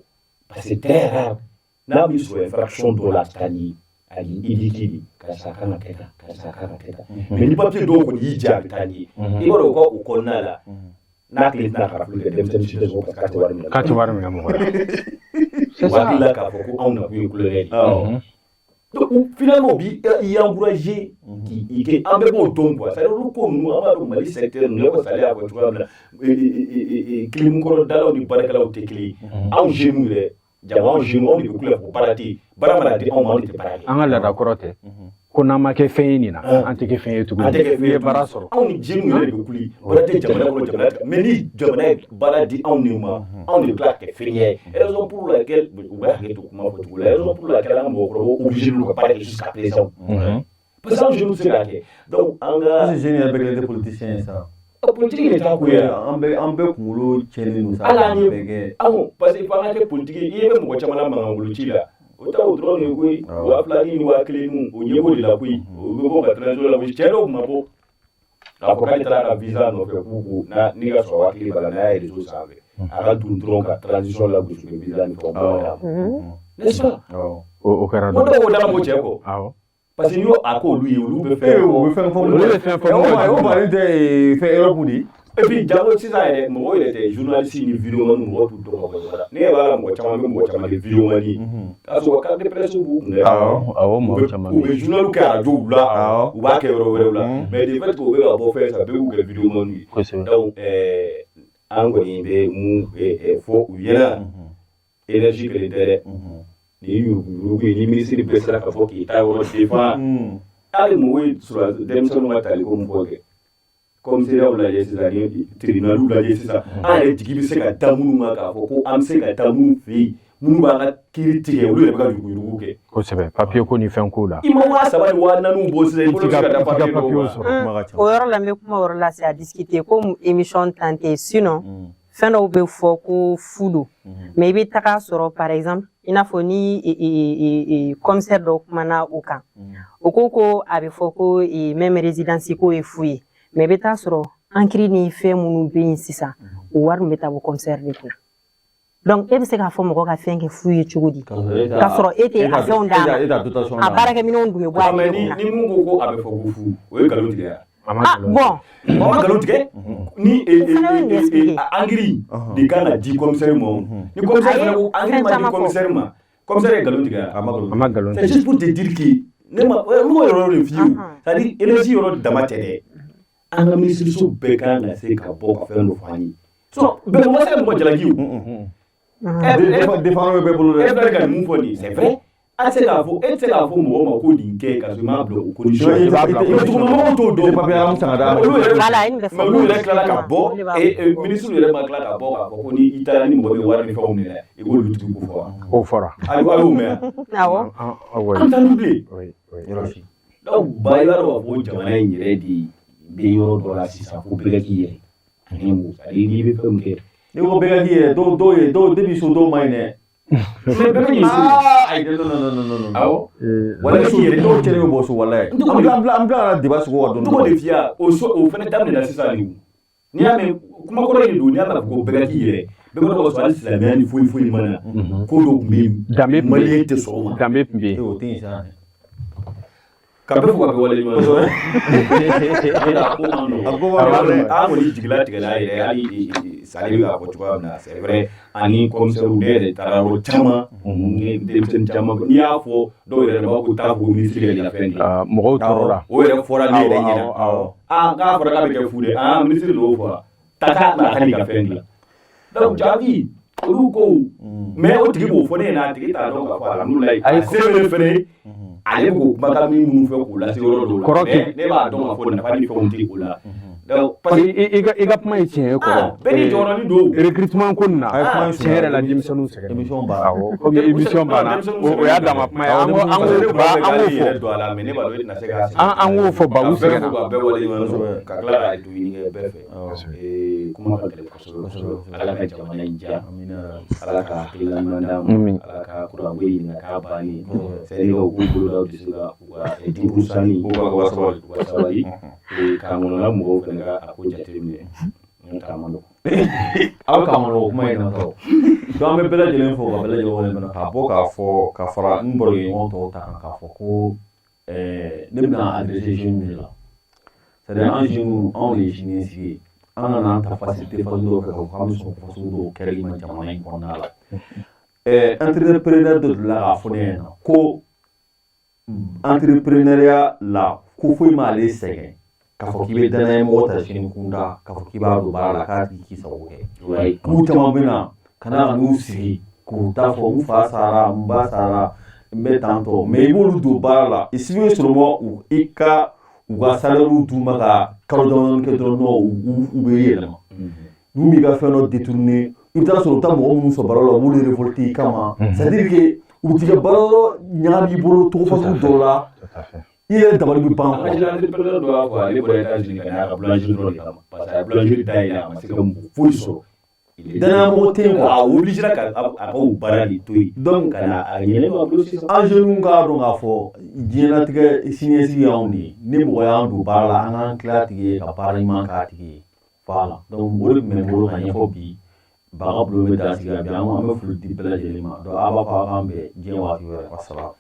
parce que très rare n'a b'i sɔrɔ infraction dɔ la taa ni ani idiki karisa kan ka kɛ tan karisa kan ka kɛ tan mais ni papier dɔw kɔni y'i diya a bɛ taa n'i ye i b'a dɔn o kɔnɔna la n'a tile tɛna arabu kɛ denmisɛnnin si tɛ sɔrɔ parce que k'a tɛ wari minɛ mɔgɔ la waati la k'a fɔ ko anw na kun ye kulonkɛ de donc finalement bi i encouragé k'i kɛ an bɛɛ b'o dɔn quoi c'est à dire olu ko ninnu an b'a dɔn Mali secteur ninnu ne ko Sale y'a fɔ cogoya min na kilimukɔrɔdalaw ni baarakɛlaw tɛ kelen ye anw jeunes yɛrɛ jama anw jeunes anw de bɛ kule ko baara tɛ yen baara mana di anw ma anw de tɛ baara kɛ an ka laada kɔrɔ tɛ ko n'an ma kɛ fɛn ye nin na an tɛ kɛ fɛn ye tuguni n'i ye baara sɔrɔ anw ni jeunes yɛrɛ de bɛ kuli baara tɛ jamana kɔnɔ jamana mais ni jamana ye baara di anw de ma anw de bɛ tila ka kɛ feerekɛ ye raison pour laquelle u bɛ hakili to kuma fɔ cogo la raison pour laquelle an ka mɔgɔkɔrɔbaw obligé don ka baara kɛ jusqu'à présent parce que anw jeunes tɛ se k'a kɛ donc an ka jeunes yɛrɛ bɛɛ kɛlen tɛ politicien ye sa politique de t'a ko ye an bɛɛ kunkolo cɛnni don sa ala an ye parce que f'an ka kɛ politique i bɛ mɔgɔ caman na mankan bolo ci la o ta o dɔrɔn de koyi 2000 ni 1000 o ɲɛbɔ de la koyi o bɛ bɔ ka transition la cɛ dɔw ma bɔ k'a fɔ k'ale taara ka visa nɔfɛ k'u ni ka sɔrɔ hakili b'a la n'a ye réseau sanfɛ a ka dun dɔrɔn ka transition la gosi ni visa ni fɛnw bɔ d'a ma n'est-ce pas o kɛra o dɔw dama ko cɛ kɔ parce que n'o a ko olu ye olu bɛ fɛn fɔ o mali tɛ fɛn Europe de et puis jago sisan yɛrɛ mɔgɔw yɛrɛ tɛ journaliste ni vidéoman mɔgɔw t'u dɔn ka bɔ ne yɛrɛ b'a la mɔgɔ caman bɛ mɔgɔ caman kɛ vidéoman ye k'a sɔrɔ carte de presse b'u kun dɛ mɔgɔ caman u bɛ journal kɛ arajow la u b'a kɛ yɔrɔ wɛrɛw la mais de fait que u bɛ ka bɔ fɛn sa bɛɛ b'u kɛ vidéoman ye donc an kɔni bɛ mun fɔ u ɲɛna énergie kelen tɛ dɛ ni yurugu ye ni ministre bɛɛ sera ka fɔ k'i ta yɔrɔ défend hali mɔgɔw ye sɔrɔ denmisɛnninw ka tali ko mun fɔ kɛ commissariat lajɛ sisan ni tribunal lajɛ sisan an yɛrɛ jigi bɛ se ka da minnu ma k'a fɔ ko an bɛ se ka taa minnu fɛ yen minnu b'an ka kiiri tigɛ olu yɛrɛ bɛ ka yuruguyurugu kɛ kosɛbɛ papier ko ni fɛn ko la i ma 3000 ni 4000 bɔ sisan i bolo bɛ se ka taa papier dɔw sɔrɔ o yɔrɔ la n bɛ kuma o yɔrɔ la c'est à discuter comme émission tan tɛ sinon fɛn dɔw bɛ fɔ ko fu don mais i bɛ taga sɔrɔ par exemple i n'a fɔ ni commissaire dɔ kumana o kan o ko a bɛ fɔ ko même résidence ko ye fu ye mais i bɛ taa sɔrɔ ankiri ni fɛn minnu bɛ yen sisan o wari bɛ taa bɔ commissaire de kunna donc e bɛ se k'a fɔ mɔgɔ ka fɛn kɛ fu ye cogo di k'a sɔrɔ e tɛ a fɛnw d'a ma a baarakɛminɛnw dun bɛ bɔ a yɛrɛ kunna ni mun ko a bɛ fɔ ko fu o ye nkalon tigɛ bon o ma nkalon tigɛ ni ankiri de kan ka di commissaire ma ni commissaire fana ko ankiri ma di commissaire ma commissaire ye nkalon tigɛ a ma nkalon c'est juste pour te dire que ne ma mo yɔrɔ de fiyewu c'est à dire énergie yɔrɔ dama tɛ dɛ an ka minisiriso bɛɛ kan ka se ka bɔ ka fɛn dɔ fɔ an ye sinon bɛɛ ma se ka mɔgɔ jalaki o défendre bɛɛ bolo dɛ e bɛ ka mun fɔ nin c'est vrai an tɛ se k'a fɔ e tɛ se k'a fɔ mɔgɔ ma ko nin kɛ ka sɔrɔ i m'a bila o condition i b'a bila mɔgɔw t'o dɔn papier am sanga da olu yɛrɛ tilala ka bɔ minisiri yɛrɛ ma tila ka bɔ k'a fɔ ko ni i taara ni mɔgɔ bɛ wari ni fɛnw minɛ i k'olu tigi ko fɔ o fɔra ayi y'o mɛn an t'an bilen yɔrɔ si donc ba i b'a dɔn k'a fɔ jamana in yɛrɛ de bɛ yɔrɔ dɔ la sisan fo bɛɛ k'i yɛrɛ ani mun c'est à dire n'i bɛ fɛn min kɛ ni ko bɛɛ k'i yɛrɛ dɔw depuis so dɔw ma ɲi dɛ ayi non awɔ wala so dɔw cɛnni bɛ bɔ so wala an bila débat sugu wa don tɔgɔ de fiya o fɛnɛ daminɛna sisan nin n'i y'a mɛn kuma kɔrɔ ye don n'i y'a mɛn ko bɛɛ k'i yɛrɛ bɛɛ b'a dɔn k'a sɔrɔ hali silamɛya ni foyi ma na ko dɔw tun bɛ yen danbe maliyɛn tɛ sɔn o ma danbe tun bɛ yen o tɛ yen sa ka bɛɛ fɔ ka bɛɛ wale ɲuman dɔn a ko an kɔni jigila tigɛla yɛrɛ hali sali bɛ k'a fɔ cogoya min na c'est vrai ani commissaire ne yɛrɛ taara yɔrɔ caman ni denmisɛnnin caman n'i y'a fɔ dɔw yɛrɛ b'a fɔ taa fɔ ministre yɛrɛ la fɛn dilan mɔgɔw tɔɔrɔla o yɛrɛ fɔra ne yɛrɛ ɲɛna k'a fɔra k'a bɛ kɛ fu de ministre de y'o fɔ ta k'a na ka nin ka fɛn dilan donc jaabi olu ko mais o tigi b'o fɔ ne ɲɛna a tigi t'a dɔn k'a fɔ alhamdulilayi a ye sɛbɛn fɛnɛ ale bɛ k'o kumakan minnu fɛ k'o lase yɔrɔ dɔw la mais ne b'a dɔn k'a fɔ nafa ni fɛnw tɛ o la donc parce que i ka kuma ye tiɲɛ ye kɔrɔ bɛɛ ni jɔyɔrɔnin don recrutement ko nin na tiɲɛ yɛrɛ la denmisɛnninw sɛgɛn émission b'a awɔ comme émission banna o y'a dama kuma ye an k'o fɔ an k'o fɔ babu sɛgɛnna ka bɛɛ wale ɲɔgɔn sɔrɔ ka tila ka don ɲini kɛ bɛɛ fɛ kuma ka gɛlɛn kosɛbɛ ala ka jamana in diya ala ka hakilina ɲuman d'an ma ala ka kuranko ɲininka k'a banni sɛnɛkɛw k'u bolo da u tɛ se ka u ka dibu sanni u ka sabali k'a ŋɔnɔla mɔgɔw fɛnɛ ka a ko jateminɛ aw ka o kuma in na tɔ donc an bɛ bɛɛ lajɛlen fɔ ka bɛɛ lajɛlen waleɲuman dɔn k'a bɔ k'a fɔ ka fara n bɔrɔɲɔgɔn tɔw ta kan k'a fɔ ko ne bɛna adresser jeunes de la c'est à dire an jeunes anw de ye siniɲɛsigi ye an kana an ta facilité fasugu dɔw fɛ k'a fɔ k'an bɛ sɔn fasugu dɔw kɛlɛli ma jamana in kɔnɔna la entrepreneur dɔ delila k'a fɔ ne ɲɛna ko entrepreneuriat la ko foyi m'ale sɛgɛn k'a fɔ k'i bɛ danayamɔgɔ ta sini kunda k'a fɔ k'i b'a don baara la k'a tigi k'i sago kɛ k'u caman bɛ na ka na ka n'u sigi k'u t'a fɔ n fa sara n ba sara n bɛ tan tɔ mais i b'olu don baara la i si bɛ sɔrɔ i ka u ka salaire d'u ma ka kalo damadɔni kɛ dɔrɔn u bɛ yɛlɛma n'u b'i ka fɛn dɔ détourner i bɛ taa sɔrɔ u taa mɔgɔ minnu sɔrɔ baara la u b'olu révolter i kama c'est à dire que u t'i ka baara yɔrɔ ɲagami i bolo togo fasugu dɔw la i yɛrɛ dabali bɛ ban quoi. Entrepreneur dɔ b'a fɔ ale bɔra États-Unis ka n'a ka boulangerie dɔrɔn de kama parce que a ye boulangerie dayɛlɛ a ma se ka foyi sɔrɔ danayamɔgɔ tɛ yen quoi a obligera ka a ka o baara de to yen donc ka na a ɲɛnɛ b'a bolo sisan an jeunes k'a dɔn k'a fɔ diɲɛlatigɛ siniɲɛsigi y'anw de ye ni mɔgɔ y'an don baara la an k'an tila a tigi ye ka baara ɲuman k'a tigi ye voilà donc o de tun bɛ n bolo ka ɲɛfɔ bi baga bulo bɛ dan sigi bi an bɛ foli di bɛɛ lajɛlen ma donc a b'a fɔ a k'an bɛn diɲɛ waati wɛrɛ wasalaam.